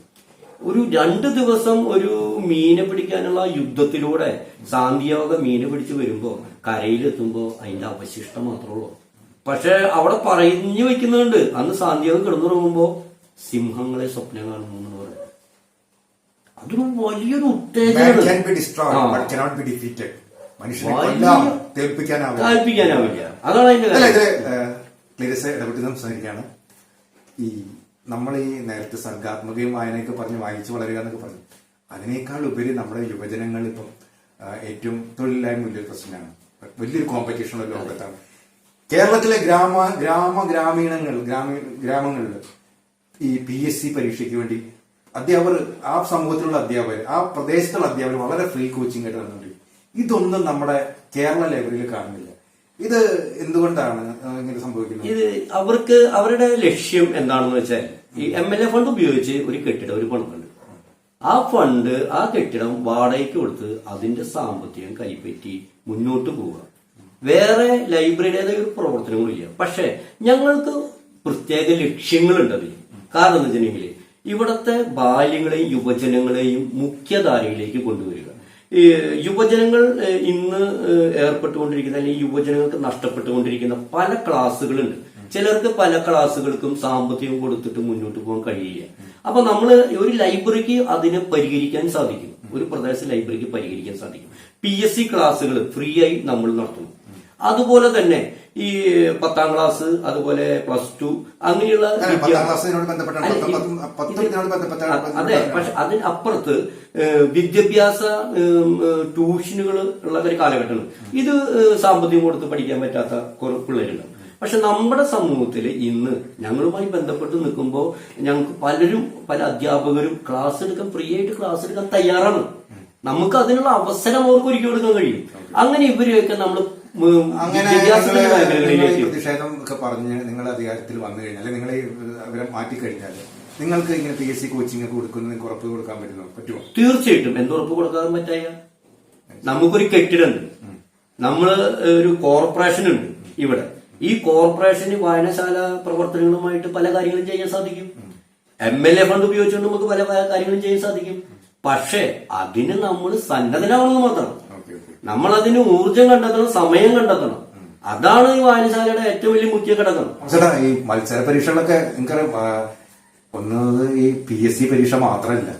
ഒരു 2 ദിവസം ഒരു മീനെ പിടിക്കാനുള്ള യുദ്ധത്തിലൂടെ സാന്തിയോഗ മീനെ പിടിച്ചു വരുമ്പോ കരയിലെത്തുമ്പോ അതിന്റെ അവശിഷ്ടം മാത്രമേ ഉള്ളൂ. പക്ഷെ അവിടെ പറഞ്ഞു വെക്കുന്നുണ്ട്, അന്ന് സാന്തിയോഗം കിടന്നുറങ്ങുമ്പോ സിംഹങ്ങളെ സ്വപ്നം കാണുന്നു എന്ന് പറയുന്നത്. അതൊരു വലിയൊരു ഉത്തേജനാവില്ല. അതാണ് അതിന്റെ സംസാരിക്കുകയാണ്. ഈ നമ്മൾ ഈ നേരത്തെ സർഗാത്മകയും വായനയൊക്കെ പറഞ്ഞ് വായിച്ചു വളരുക എന്നൊക്കെ പറഞ്ഞു, അതിനേക്കാൾ ഉപരി നമ്മുടെ യുവജനങ്ങൾ ഇപ്പം ഏറ്റവും തൊഴിലില്ലായ്മ വലിയൊരു പ്രശ്നമാണ്, വലിയൊരു കോമ്പറ്റീഷനുള്ള ലോകത്താണ്. കേരളത്തിലെ ഗ്രാമങ്ങളിൽ ഈ PSC പരീക്ഷയ്ക്ക് വേണ്ടി അധ്യാപകർ, ആ സമൂഹത്തിലുള്ള അധ്യാപകർ, ആ പ്രദേശത്തുള്ള അധ്യാപകർ വളരെ ഫ്രീ കോച്ചിങ് ആയിട്ട് നടന്നുകൊണ്ട് ഇതൊന്നും നമ്മുടെ കേരള ലൈബ്രറിയിൽ കാണുന്നില്ല. ഇത് എന്തുകൊണ്ടാണ് ഇങ്ങനെ സംഭവിക്കുന്നത്? ഇത് അവരുടെ ലക്ഷ്യം എന്താണെന്ന് വെച്ചാൽ, ഈ MLA ഫണ്ട് ഉപയോഗിച്ച് ഒരു കെട്ടിടം ഒരു പണിതുണ്ട്. ആ കെട്ടിടം വാടകയ്ക്ക് കൊടുത്ത് അതിന്റെ സാമ്പത്തികം കൈപ്പറ്റി മുന്നോട്ട് പോവുക. വേറെ ലൈബ്രറിയുടേതായ ഒരു പ്രവർത്തനങ്ങളില്ല. പക്ഷെ ഞങ്ങൾക്ക് പ്രത്യേക ലക്ഷ്യങ്ങളുണ്ട് അതിൽ. കാരണം എന്ന് വെച്ചിട്ടുണ്ടെങ്കിൽ ഇവിടുത്തെ ബാല്യങ്ങളെയും യുവജനങ്ങളെയും മുഖ്യധാരയിലേക്ക് കൊണ്ടുവരിക. ഈ യുവജനങ്ങൾ ഇന്ന് ഏർപ്പെട്ടുകൊണ്ടിരിക്കുന്ന, അല്ലെങ്കിൽ യുവജനങ്ങൾക്ക് നഷ്ടപ്പെട്ടുകൊണ്ടിരിക്കുന്ന പല ക്ലാസ്സുകളുണ്ട്. ചിലർക്ക് പല ക്ലാസ്സുകൾക്കും സാമ്പത്തികം കൊടുത്തിട്ട് മുന്നോട്ട് പോകാൻ കഴിയില്ല. അപ്പൊ നമ്മൾ ഒരു ലൈബ്രറിക്ക് അതിനെ പരിഹരിക്കാൻ സാധിക്കും, ഒരു പ്രദേശ ലൈബ്രറിക്ക് പരിഹരിക്കാൻ സാധിക്കും. PSC ക്ലാസ്സുകൾ ഫ്രീ ആയി നമ്മൾ നടത്തുന്നു. അതുപോലെ തന്നെ ഈ 10ാം ക്ലാസ്, അതുപോലെ +2 അങ്ങനെയുള്ള അതെ. പക്ഷെ അതിനപ്പുറത്ത് വിദ്യാഭ്യാസ ട്യൂഷനുകൾ ഉള്ള ഒരു കാലഘട്ടമാണ്. ഇത് സാമ്പത്തികം കൊടുത്ത് പഠിക്കാൻ പറ്റാത്ത കുറെ പിള്ളേരുണ്ട്. പക്ഷെ നമ്മുടെ സമൂഹത്തിൽ ഇന്ന് ഞങ്ങളുമായി ബന്ധപ്പെട്ട് നിൽക്കുമ്പോൾ ഞങ്ങൾക്ക് പല അധ്യാപകരും ഫ്രീ ആയിട്ട് ക്ലാസ് എടുക്കാൻ തയ്യാറാണ്. നമുക്ക് അതിനുള്ള അവസരം അവർക്ക് ഒരുക്കി കൊടുക്കാൻ കഴിയും. അങ്ങനെ ഇവരെയൊക്കെ നമ്മൾ പ്രതിഷേധം ഒക്കെ പറഞ്ഞ് നിങ്ങൾ അധികാരത്തിൽ വന്നു കഴിഞ്ഞാൽ, നിങ്ങൾ ഇവരെ മാറ്റിക്കഴിഞ്ഞാൽ നിങ്ങൾക്ക് ഇങ്ങനെ PSC കോച്ചിങ് ഒക്കെ കൊടുക്കുന്നത് നിങ്ങൾക്ക് ഉറപ്പ് കൊടുക്കാൻ പറ്റുമോ? തീർച്ചയായിട്ടും എന്തുറപ്പ് കൊടുക്കാൻ പറ്റായ നമുക്കൊരു കെട്ടിടമുണ്ട്, നമ്മള് ഒരു കോർപ്പറേഷൻ ഉണ്ട് ഇവിടെ. ഈ കോർപ്പറേഷന് വായനശാല പ്രവർത്തനങ്ങളുമായിട്ട് പല കാര്യങ്ങളും ചെയ്യാൻ സാധിക്കും. MLA ഫണ്ട് ഉപയോഗിച്ചുകൊണ്ട് നമുക്ക് പല കാര്യങ്ങളും ചെയ്യാൻ സാധിക്കും. പക്ഷേ അതിന് നമ്മൾ സന്നദ്ധനാവണമെന്ന് മാത്രം. നമ്മൾ അതിന് ഊർജം കണ്ടെത്തണം, സമയം കണ്ടെത്തണം. അതാണ് ഈ വായനശാലയുടെ ഏറ്റവും വലിയ മുഖ്യ ഘടകം. ചേട്ടാ, ഈ മത്സര പരീക്ഷകളൊക്കെ നിങ്ങൾക്കറിയാം, ഒന്നത് ഈ PSC പരീക്ഷ മാത്രമല്ല,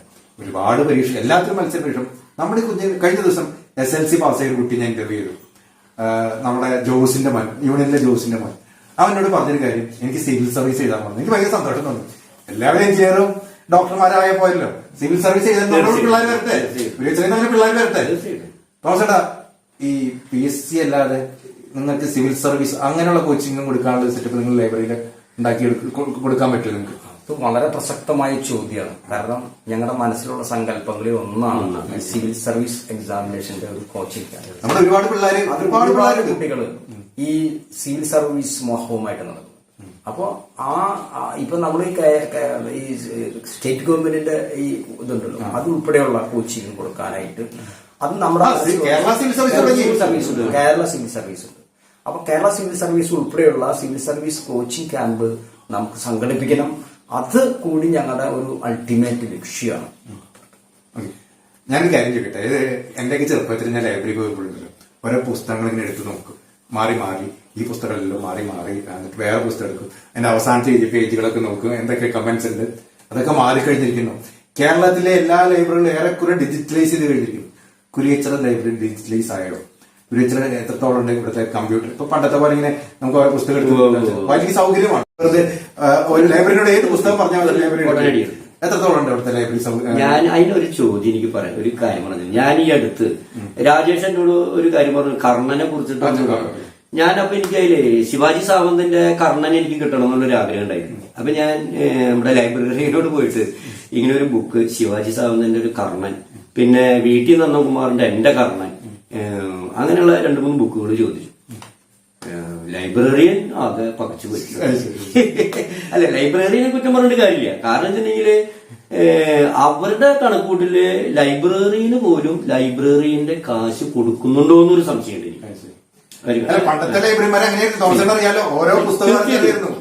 ഒരുപാട് പരീക്ഷ, എല്ലാത്തിനും മത്സര പരീക്ഷ. നമ്മുടെ കഴിഞ്ഞ ദിവസം SLC പാസ്സായ ഒരു കുട്ടി ഞാൻ ഇന്റർവ്യൂ ചെയ്തു. നമ്മുടെ ജോസിന്റെ മോൻ, യൂണിയനിലെ ജോസിന്റെ മോൻ. അവനോട് പറഞ്ഞൊരു കാര്യം, എനിക്ക് സിവിൽ സർവീസ് ചെയ്താൽ മതി. എനിക്ക് ഭയങ്കര സന്തോഷം തോന്നി. എല്ലാവരും എഞ്ചിനീയറും ഡോക്ടർമാരായ പോയല്ലോ, സിവിൽ സർവീസ് ചെയ്താൽ പിള്ളേർ വരട്ടെ, പിള്ളേർ വരട്ടെ. തോമസേട്ടാ, ഈ PSC അല്ലാതെ നിങ്ങൾക്ക് സിവിൽ സർവീസ് അങ്ങനെയുള്ള കോച്ചിങ്ങും കൊടുക്കാനുള്ള സെറ്റപ്പ് നിങ്ങൾ ലൈബ്രറിയിൽ ഉണ്ടാക്കി കൊടുക്കാൻ പറ്റുമോ നിങ്ങൾക്ക്? ഇത് വളരെ പ്രസക്തമായ ചോദ്യമാണ്. കാരണം ഞങ്ങളുടെ മനസ്സിലുള്ള സങ്കല്പങ്ങളിൽ ഒന്നാണ് സിവിൽ സർവീസ് എക്സാമിനേഷന്റെ ഒരു കോച്ചിങ്. നമ്മുടെ ഒരുപാട് കുട്ടികൾ ഈ സിവിൽ സർവീസ് മോഹവുമായിട്ട് നടക്കും. അപ്പോ ഇപ്പൊ നമ്മൾ ഈ സ്റ്റേറ്റ് ഗവൺമെന്റിന്റെ ഈ ഇതുണ്ടല്ലോ, അത് ഉൾപ്പെടെയുള്ള കോച്ചിങ് കൊടുക്കാനായിട്ട് അത് നമ്മുടെ കേരള സിവിൽ സർവീസ് ഉണ്ട്. അപ്പൊ കേരള സിവിൽ സർവീസ് ഉൾപ്പെടെയുള്ള സിവിൽ സർവീസ് കോച്ചിങ് ക്യാമ്പ് നമുക്ക് സംഘടിപ്പിക്കണം. അത് കൂടി ഞങ്ങളുടെ ഒരു അൾട്ടിമേറ്റ് ലക്ഷ്യമാണ്. ഞാനൊരു കാര്യം ചോദിക്കട്ടെ, എന്റെയൊക്കെ ചെറുപ്പത്തിൽ ഞാൻ ലൈബ്രറി പോയപ്പോഴുണ്ടല്ലോ, ഓരോ പുസ്തകങ്ങൾ ഇങ്ങനെ എടുത്ത് നോക്കും, മാറി മാറി ഈ പുസ്തകമല്ലോ മാറി മാറി, എന്നിട്ട് വേറെ പുസ്തകം എടുക്കും, അതിന്റെ അവസാനത്തെ പേജുകളൊക്കെ നോക്കും, എന്തൊക്കെ കമന്റ്സ് ഉണ്ട്, അതൊക്കെ മാറിക്കഴിഞ്ഞിരിക്കുന്നു. കേരളത്തിലെ എല്ലാ ലൈബ്രറികളും ഏറെക്കുറെ ഡിജിറ്റലൈസ് ചെയ്ത് കഴിഞ്ഞിരിക്കുന്നു. കുരിയച്ചിറ ലൈബ്രറി ഡിജിറ്റലൈസ് ആയോ? കുരിയച്ചിറ എത്രത്തോളം ഉണ്ട് ഇവിടുത്തെ കമ്പ്യൂട്ടർ? ഇപ്പൊ പണ്ടത്തെ പോലെ ഇങ്ങനെ നമുക്ക് ഓരോ പുസ്തകം എടുത്ത് വലിയ സൗകര്യമാണ്. വെറുതെ ഒരു ലൈബ്രറിയോട് ഏത് പുസ്തകം പറഞ്ഞാൽ ലൈബ്രറി എത്രത്തോളം ഉണ്ട് ഇവിടുത്തെ ലൈബ്രറി സൗകര്യം? ഞാൻ അതിനൊരു ചോദ്യം എനിക്ക് പറയാം, ഒരു കാര്യം പറഞ്ഞു. ഞാൻ ഈ അടുത്ത് രാജേഷ് എന്നോട് ഒരു കാര്യം പറഞ്ഞു, കർണനെ കുറിച്ചിട്ട്. ഞാനപ്പൊ എനിക്ക് അതില് ശിവാജി സാവന്തിന്റെ കർണൻ എനിക്ക് കിട്ടണം എന്നുള്ളൊരു ആഗ്രഹം ഉണ്ടായിരുന്നു. അപ്പൊ ഞാൻ നമ്മുടെ ലൈബ്രറിയിലോട് പോയിട്ട് ഇങ്ങനെ ഒരു ബുക്ക്, ശിവാജി സാവന്തിന്റെ ഒരു കർണൻ, പിന്നെ വീട്ടിൽ നന്ദകുമാറിന്റെ എന്റെ കർണൻ, അങ്ങനെയുള്ള 2-3 ബുക്കുകൾ ചോദിച്ചു. ലൈബ്രറിയൻ ആകെ പകച്ചു പോയി. അല്ല, ലൈബ്രറിയനെ കുറ്റം പറഞ്ഞിട്ട് കാര്യമില്ല. കാരണം വെച്ചിട്ടുണ്ടെങ്കില് അവരുടെ കണക്കൂട്ടില് ലൈബ്രറിന് പോലും ലൈബ്രറിന്റെ കാശ് കൊടുക്കുന്നുണ്ടോ എന്നൊരു സംശയമുണ്ട് എനിക്ക്. പണ്ടത്തെ ലൈബ്രറിമാരെ അങ്ങനെയായിരുന്നു, ഓരോ പുസ്തകം.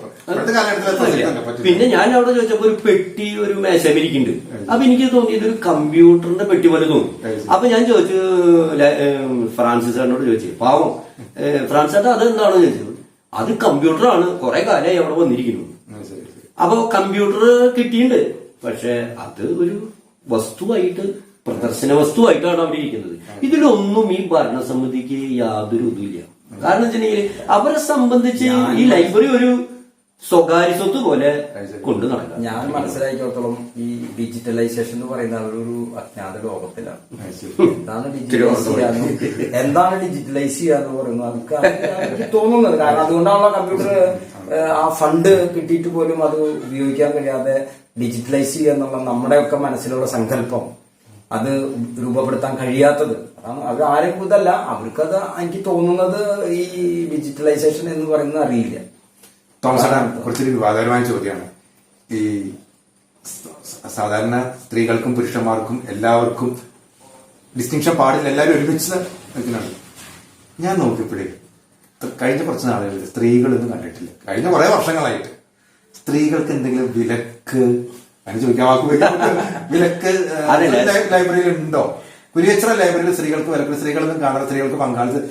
പിന്നെ ഞാൻ അവിടെ ചോദിച്ചപ്പോ ഒരു പെട്ടി, ഒരു മേശമിരിക്കുന്നുണ്ട്. അപ്പൊ എനിക്ക് തോന്നി ഇതൊരു കമ്പ്യൂട്ടറിന്റെ പെട്ടി പോലെ തോന്നി. അപ്പൊ ഞാൻ ചോദിച്ചു, ഫ്രാൻസിസ് സാറിനോട് ചോദിച്ചു, പാവം ഫ്രാൻസ് സാർ അതെന്താണെന്ന് ചോദിച്ചത്. അത് കമ്പ്യൂട്ടറാണ്, കുറെ കാലമായി അവിടെ വന്നിരിക്കുന്നു. അപ്പൊ കമ്പ്യൂട്ടർ കിട്ടിയിട്ടുണ്ട്, പക്ഷെ അത് ഒരു വസ്തുവായിട്ട്, പ്രദർശന വസ്തുവായിട്ടാണ് അവിടെ ഇരിക്കുന്നത്. ഇതിലൊന്നും ഈ ഭരണസമിതിക്ക് യാതൊരു ഇതുമില്ല. കാരണം വെച്ചിട്ടുണ്ടെങ്കിൽ അവരെ സംബന്ധിച്ച് ഈ ലൈബ്രറി ഒരു സ്വകാര്യ സ്വത്ത് പോലെ കൊണ്ടു നടക്കാം. ഞാൻ മനസ്സിലാക്കിയോളം ഈ ഡിജിറ്റലൈസേഷൻ എന്ന് പറയുന്ന ഒരു അജ്ഞാത ലോകത്തിലാണ്. എന്താണ് ഡിജിറ്റലൈസ് ചെയ്യാന്ന് പറയുന്നത് എനിക്ക് തോന്നുന്നത്. കാരണം അതുകൊണ്ടാണല്ലോ കമ്പ്യൂട്ടർ ആ ഫണ്ട് കിട്ടിയിട്ട് പോലും അത് ഉപയോഗിക്കാൻ കഴിയാതെ ഡിജിറ്റലൈസ് ചെയ്യുക എന്നുള്ള നമ്മുടെയൊക്കെ മനസ്സിലുള്ള സങ്കല്പം അത് രൂപപ്പെടുത്താൻ കഴിയാത്തത്. അതാണ് അത് ആരും ഇതല്ല, അവർക്കത് എനിക്ക് തോന്നുന്നത് ഈ ഡിജിറ്റലൈസേഷൻ എന്ന് പറയുന്നത് അറിയില്ല. തോമസ് കുറച്ചൊരു വിവാദപരമായ ചോദ്യമാണ്. ഈ സാധാരണ സ്ത്രീകൾക്കും പുരുഷന്മാർക്കും എല്ലാവർക്കും ഡിസ്റ്റിങ്ഷൻ പാടില്ല, എല്ലാവരും ഒരുമിച്ച് നിൽക്കുന്നുണ്ട്. ഞാൻ നോക്കിയപ്പോഴേ കഴിഞ്ഞ കുറച്ച് നാളുകളിൽ സ്ത്രീകളൊന്നും കണ്ടിട്ടില്ല. കഴിഞ്ഞ കുറെ വർഷങ്ങളായിട്ട് സ്ത്രീകൾക്ക് എന്തെങ്കിലും വിലക്ക്, അതിന് ചോദിക്കാൻ വിലക്ക് ലൈബ്രറിയിൽ ഉണ്ടോ? കുരിയച്ചിറ ലൈബ്രറിയിൽ സ്ത്രീകൾക്ക് വിലക്ക്, സ്ത്രീകളൊന്നും കാണാതെ, സ്ത്രീകൾക്ക് പങ്കാളിച്ച്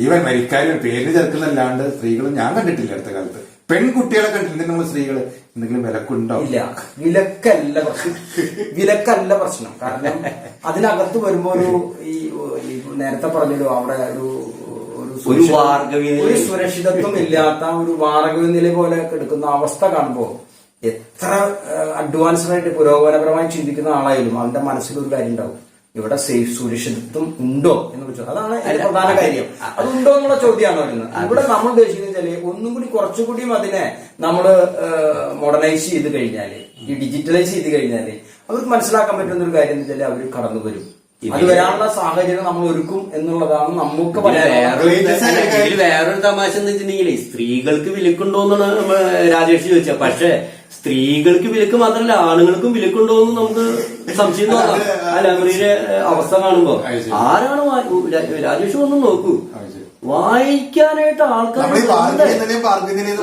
ഈവൻ മരിക്കാനും പേര് ചേർക്കുന്നല്ലാണ്ട് സ്ത്രീകളും ഞാൻ കണ്ടിട്ടില്ല അടുത്ത കാലത്ത്. പെൺകുട്ടികളെ കണ്ടിട്ടുണ്ട് നമ്മൾ സ്ത്രീകള് എന്തെങ്കിലും വിലക്കുണ്ടോ? ഇല്ല, വിലക്കല്ല പ്രശ്നം. കാരണം അതിനകത്ത് വരുമ്പോ ഈ നേരത്തെ പറഞ്ഞല്ലോ, അവിടെ ഒരു സുരക്ഷിതത്വം ഇല്ലാത്ത ഒരു വാർഗവ നില പോലെ എടുക്കുന്ന അവസ്ഥ കാണുമ്പോ എത്ര അഡ്വാൻസ്ഡ് ആയിട്ട് പുരോഗമനപരമായി ചിന്തിക്കുന്ന ആളായാലും അവന്റെ മനസ്സിലൊരു കാര്യം ഉണ്ടാവും, ഇവിടെ സേഫ് സുരക്ഷിതത്വം ഉണ്ടോ എന്നുള്ള ചോദ്യം. അതാണ് അതിന്റെ പ്രധാന കാര്യം. അതുണ്ടോ എന്നുള്ള ചോദ്യമാണ് വരുന്നത്. ഇവിടെ നമ്മൾ ഉദ്ദേശിക്കുന്നത് ഒന്നും കൂടി കുറച്ചുകൂടിയും അതിനെ നമ്മൾ മോഡേണൈസ് ചെയ്ത് കഴിഞ്ഞാല്, ഈ ഡിജിറ്റലൈസ് ചെയ്ത് കഴിഞ്ഞാല് അവർക്ക് മനസ്സിലാക്കാൻ പറ്റുന്ന ഒരു കാര്യം എന്ന് വെച്ചാൽ അവർ കടന്നു വരും. അത് വരാനുള്ള സാഹചര്യം നമ്മൾ ഒരുക്കും എന്നുള്ളതാണ് നമുക്ക് വേറൊരു തമാശ എന്ന് വെച്ചിട്ടുണ്ടെങ്കിൽ സ്ത്രീകൾക്ക് വിലക്കുണ്ടോന്നാണ് രാജേഷ് ചോദിച്ചത്. പക്ഷെ സ്ത്രീകൾക്ക് വിലക്ക് മാത്രമല്ല ആണുങ്ങൾക്കും വിലക്കുണ്ടോ എന്ന് നമുക്ക് സംശയം തോന്നാം. ആ ലൈബ്രറിയുടെ അവസ്ഥ കാണുമ്പോ ആരാണ് രാജേഷ് ഒന്ന് നോക്കൂ, വായിക്കാനായിട്ട് ആൾക്കാർ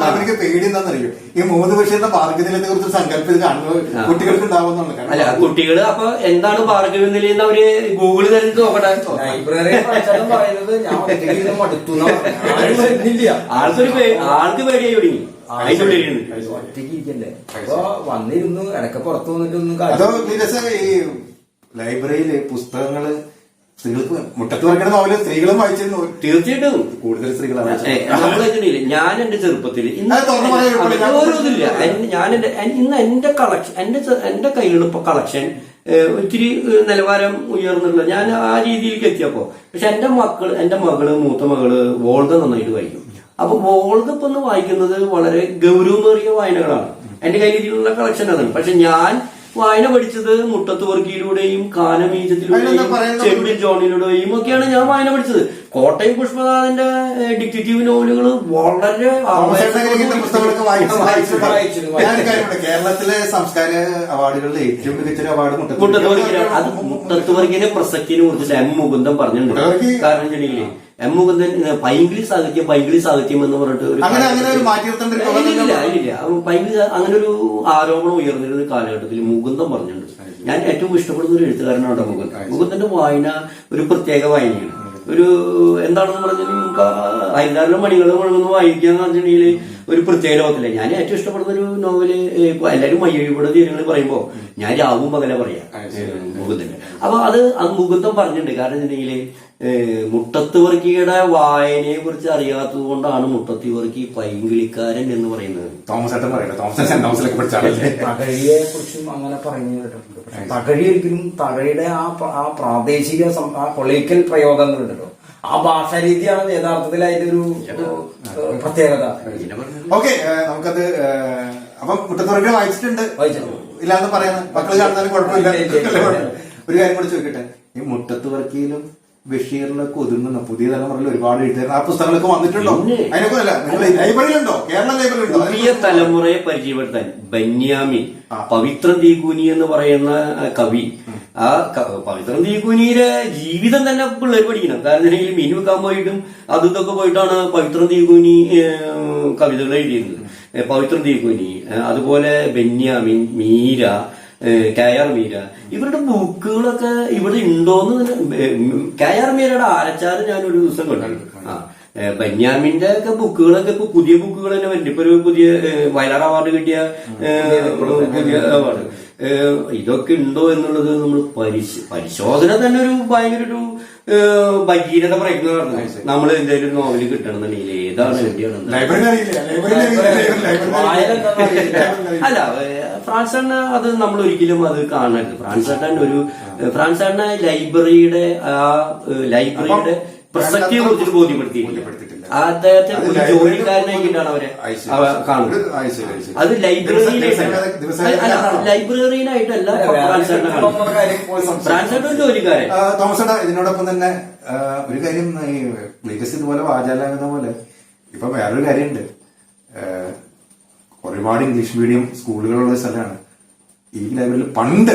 അവർക്ക് പേടി എന്താണെന്നറിയോ, ഈ 3 വർഷത്തെ പാർഗനിലയത്തെ കുറിച്ച് സങ്കല്പം കാണുന്നത് കുട്ടികൾക്ക് ഉണ്ടാവുന്നുള്ളൂ. അല്ല, കുട്ടികള് അപ്പൊ എന്താണ് ഭാർഗവ നിലയെന്ന് അവര് ഗൂഗിള് തെരഞ്ഞെടുത്ത് നോക്കട്ടെ. ലൈബ്രറി പറയുന്നത് ഞാൻ മടുത്തു ആൾക്ക് പേടിയായി തുടങ്ങി. ഒറ്റയ്ക്ക് ഇരിക്കല്ലേ, അപ്പൊ വന്നിരുന്നു ഇടയ്ക്ക് പുറത്തു വന്നിട്ടൊന്നും അതോ ഈ ലൈബ്രറിയില് പുസ്തകങ്ങള് സ്ത്രീകൾക്ക് മുട്ടത്ത് വരയ്ക്കണ നോവല് സ്ത്രീകളും വായിച്ചിരുന്നു. തീർച്ചയായിട്ടും കൂടുതൽ സ്ത്രീകളാണ്. നമ്മൾ വെച്ചിട്ടില്ല, ഞാൻ എന്റെ ചെറുപ്പത്തില് ഓരോന്നില്ല, ഞാൻ ഇന്ന് എന്റെ കളക്ഷൻ എന്റെ കയ്യിലുള്ള ഇപ്പൊ കളക്ഷൻ ഒത്തിരി നിലവാരം ഉയർന്നുള്ള ഞാൻ ആ രീതിയിലേക്ക് എത്തിയപ്പോ. പക്ഷെ എന്റെ മകള് മൂത്ത മകള് വോൾഗ നന്നായിട്ട് വായിക്കും. അപ്പൊ വോൾഗ ഇപ്പൊ ഒന്ന് വായിക്കുന്നത് വളരെ ഗൗരവമേറിയ വായനകളാണ്. എന്റെ കയ്യിൽ ഇതിലുള്ള കളക്ഷൻ അതാണ്. പക്ഷെ ഞാൻ വായന പഠിച്ചത് മുട്ടത്ത് വർക്കിയിലൂടെയും കാനമീജത്തിലൂടെയും ചെമ്പിൽ ജോണിലൂടെയും ഒക്കെയാണ് ഞാൻ വായന പഠിച്ചത്. കോട്ടയം പുഷ്പനാഥന്റെ ഡിറ്റക്റ്റീവ് നോവലുകൾ വളരെ കേരളത്തിലെ സംസ്കാര അവാർഡുകളിൽ ഏറ്റവും മികച്ചൊരു അവാർഡ് മുട്ടത്ത് വർക്കിലാണ്. അത് മുട്ടത്ത് വർക്കിന്റെ പ്രസക്തിനെ കുറിച്ച് എം മുകുന്ദൻ പറഞ്ഞിട്ടുണ്ട്. കാരണം വെച്ചിട്ടുണ്ടെങ്കിൽ എം മുകുന്ദൻ പൈങ്കിളി സാഹിത്യം എന്ന് പറഞ്ഞിട്ട് ഇല്ല അങ്ങനെ ഒരു ആരോപണം ഉയർന്നിരുന്ന കാലഘട്ടത്തിൽ മുകുന്ദൻ പറഞ്ഞിട്ടുണ്ട്. ഞാൻ ഏറ്റവും ഇഷ്ടപ്പെടുന്ന ഒരു എഴുത്തുകാരനാണ് മുകുന്ദന്റെ വായന ഒരു പ്രത്യേക വായനയാണ്. ഒരു എന്താണെന്ന് പറഞ്ഞാൽ നമുക്ക് ഹരിതാറിലും മണികളും മുഴുവൻ വായിക്കുക എന്ന് പറഞ്ഞിട്ടുണ്ടെങ്കിൽ ഒരു പ്രത്യേക ലോകത്തില്ല. ഞാൻ ഏറ്റവും ഇഷ്ടപ്പെടുന്ന ഒരു നോവല് എല്ലാവരും മയ്യഴിയുടെ തീരങ്ങൾ പറയുമ്പോ ഞാൻ രാവും പകല പറയാം മുകുന്ദന്റെ. അപ്പൊ അത് മുകുന്ദൻ പറഞ്ഞിട്ടുണ്ട്. കാരണം വെച്ചിട്ടുണ്ടെങ്കിൽ മുട്ടത്ത് വർക്കിയുടെ വായനയെ കുറിച്ച് അറിയാത്തത് കൊണ്ടാണ് മുട്ടത്തി വർക്കി പൈങ്കിളിക്കാരൻ എന്ന് പറയുന്നത്. തകഴിയെ കുറിച്ചും അങ്ങനെ പറഞ്ഞു കേട്ടിട്ടുണ്ട്. പക്ഷെ തകഴി ഒരിക്കലും തകഴിയുടെ ആ പ്രാദേശിക ആ കൊളൈക്കൽ പ്രയോഗങ്ങളുണ്ടല്ലോ, ആ ഭാഷാ രീതിയാണ് യഥാർത്ഥത്തിൽ അതിന്റെ ഒരു പ്രത്യേകത. ഓക്കെ, നമുക്കത് അപ്പം മുട്ടത്ത് വർക്കി വായിച്ചിട്ടുണ്ട് ഇല്ലാന്ന് പറയുന്നത് മക്കള് കാണുന്നാലും കുഴപ്പമില്ല. ഒരു കാര്യം കൂടെ ചോദിക്കട്ടെ, ഈ മുട്ടത്ത് വർക്കിയിലും ബഷീറിലൊക്കെ ഒതുങ്ങുന്ന പുതിയ തലമുറയിൽ ഒരുപാട് എഴുതുന്ന ആ പുസ്തകങ്ങളൊക്കെ വന്നിട്ടുണ്ടോ? അതിനൊക്കെ അല്ല, ലൈബ്രറിയിലുണ്ടോ? കേരള ലൈബ്രറിയിലുണ്ടോ? പുതിയ തലമുറയെ പരിചയപ്പെടുത്താൻ ബെന്യാമിൻ പവിത്രൻ തീകൂനി എന്ന് പറയുന്ന കവി, ആ പവിത്രൻ തീകൂനിയുടെ ജീവിതം തന്നെ പിള്ളേർ പഠിക്കണം. കാരണം മീൻ വെക്കാൻ പോയിട്ടും അതും ഇതൊക്കെ പോയിട്ടാണ് പവിത്രൻ തീകൂനി കവിതകൾ എഴുതിയിരുന്നത്. പവിത്രൻ തീകൂനി, അതുപോലെ ബെന്യാമിൻ, മീര, കെ.ആർ. മീര, ഇവരുടെ ബുക്കുകളൊക്കെ ഇവിടെ ഉണ്ടോന്ന്. കെ.ആർ. മീരയുടെ ആരച്ചാറ് ഞാൻ ഒരു ദിവസം കണ്ടിട്ടുണ്ട്. ബെന്യാമിന്റെ ഒക്കെ ബുക്കുകളൊക്കെ ഇപ്പൊ പുതിയ ബുക്കുകൾ തന്നെ വരുന്നുണ്ട്. ഇപ്പൊ ഒരു പുതിയ വയലാർ അവാർഡ് കിട്ടിയ പുതിയ അവാർഡ് ഇതൊക്കെ ഉണ്ടോ എന്നുള്ളത് നമ്മൾ പരിശോധന തന്നെ ഒരു ഭയങ്കര ഒരു ഭഗീരഥ പ്രയത്നമാണ്. നമ്മൾ എന്തെങ്കിലും നോവല് കിട്ടണമെന്നുണ്ടെങ്കിൽ ഏതാണ് എവിടെയാണ് അല്ല ഫ്രാൻസണ്ണ അത് നമ്മൾ ഒരിക്കലും അത് കാണരുത്. ഫ്രാൻസണ്ണ ലൈബ്രറിയുടെ പ്രസക്തിയെ കുറിച്ച് ബോധ്യപ്പെടുത്തിയിട്ടില്ല. അദ്ദേഹത്തെ ഒരു ജോലിക്കാരനായിട്ടാണ് അവരെ കാണുന്നത്. അത് ലൈബ്രറിയിലായിട്ടല്ല ഫ്രാൻസണ്ണ ഒരു ജോലിക്കാരൻ. തോമസ് ഇതിനോടൊപ്പം തന്നെ ഒരു കാര്യം, ഈ ലേറ്റസ്റ്റ് ഇതുപോലെ വാചാലാകുന്ന പോലെ ഇപ്പൊ വേറൊരു കാര്യമുണ്ട്. ഒരുപാട് ഇംഗ്ലീഷ് മീഡിയം സ്കൂളുകളുള്ള സ്ഥലമാണ് ഈ ലൈബ്രറിയിൽ. പണ്ട്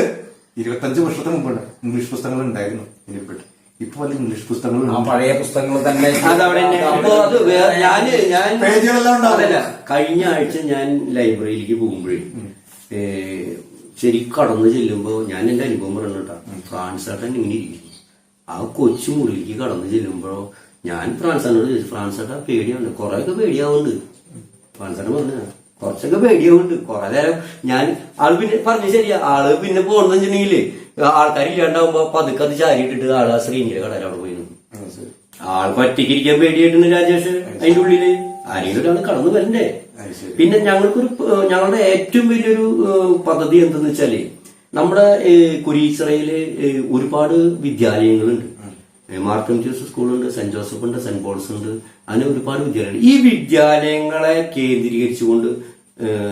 25 വർഷത്തിന് മുമ്പാണ് ഇംഗ്ലീഷ് പുസ്തകങ്ങൾ ഉണ്ടായിരുന്നു. ഇപ്പൊ വല്ല ഇംഗ്ലീഷ് പുസ്തകങ്ങൾ പഴയ പുസ്തകങ്ങൾ തന്നെ അതല്ല, കഴിഞ്ഞ ആഴ്ച ഞാൻ ലൈബ്രറിയിലേക്ക് പോകുമ്പോഴേ ശരിക്കും കടന്നു ചെല്ലുമ്പോ ഞാൻ എന്റെ അനുഭവം പറഞ്ഞിട്ടാ, ഫ്രാൻസേട്ടൻ ഇങ്ങനെ ഇരിക്കും. ആ കൊച്ചു മുറിയിലേക്ക് കടന്നു ചെല്ലുമ്പോ ഞാൻ ഫ്രാൻസേട്ടനോട് ചോദിച്ചു, ഫ്രാൻസേട്ടൻ പേടിയാവുണ്ട്, കുറെയൊക്കെ പേടിയാവുന്നുണ്ട്. ഫ്രാൻസേട്ടൻ പറഞ്ഞു കുറച്ചൊക്കെ പേടിയാവുന്നുണ്ട്. കുറെ നേരം ഞാൻ ആള് പിന്നെ പറഞ്ഞു ശരിയാ, ആള് പിന്നെ പോണെന്ന് വെച്ചിട്ടുണ്ടെങ്കില് ആൾക്കാർ ഇല്ലാണ്ടാവുമ്പോ പതുക്കെ അത് ചാരിയിട്ടിട്ട് ആള് ആ ശ്രീനിയുടെ കടയിലാണ് പോയി. ആൾ ഒറ്റയ്ക്കിരിക്കാൻ പേടിയായിട്ടുണ്ട് രാജേഷ്. അതിന്റെ ഉള്ളില് ആരെങ്കിലും ഒരാൾ കടന്നു വരണ്ടേ. പിന്നെ ഞങ്ങളുടെ ഏറ്റവും വലിയൊരു പദ്ധതി എന്തെന്ന് വെച്ചാല്, നമ്മുടെ കുരീച്ചിറയില് ഒരുപാട് വിദ്യാലയങ്ങളുണ്ട്. മാർത്തം ജോസഫ് സ്കൂളുണ്ട്, സെന്റ് ജോസഫ് ഉണ്ട്, സെന്റ് പോൾസ് ഉണ്ട്, അങ്ങനെ ഒരുപാട് വിദ്യാലയങ്ങൾ. ഈ വിദ്യാലയങ്ങളെ കേന്ദ്രീകരിച്ചുകൊണ്ട്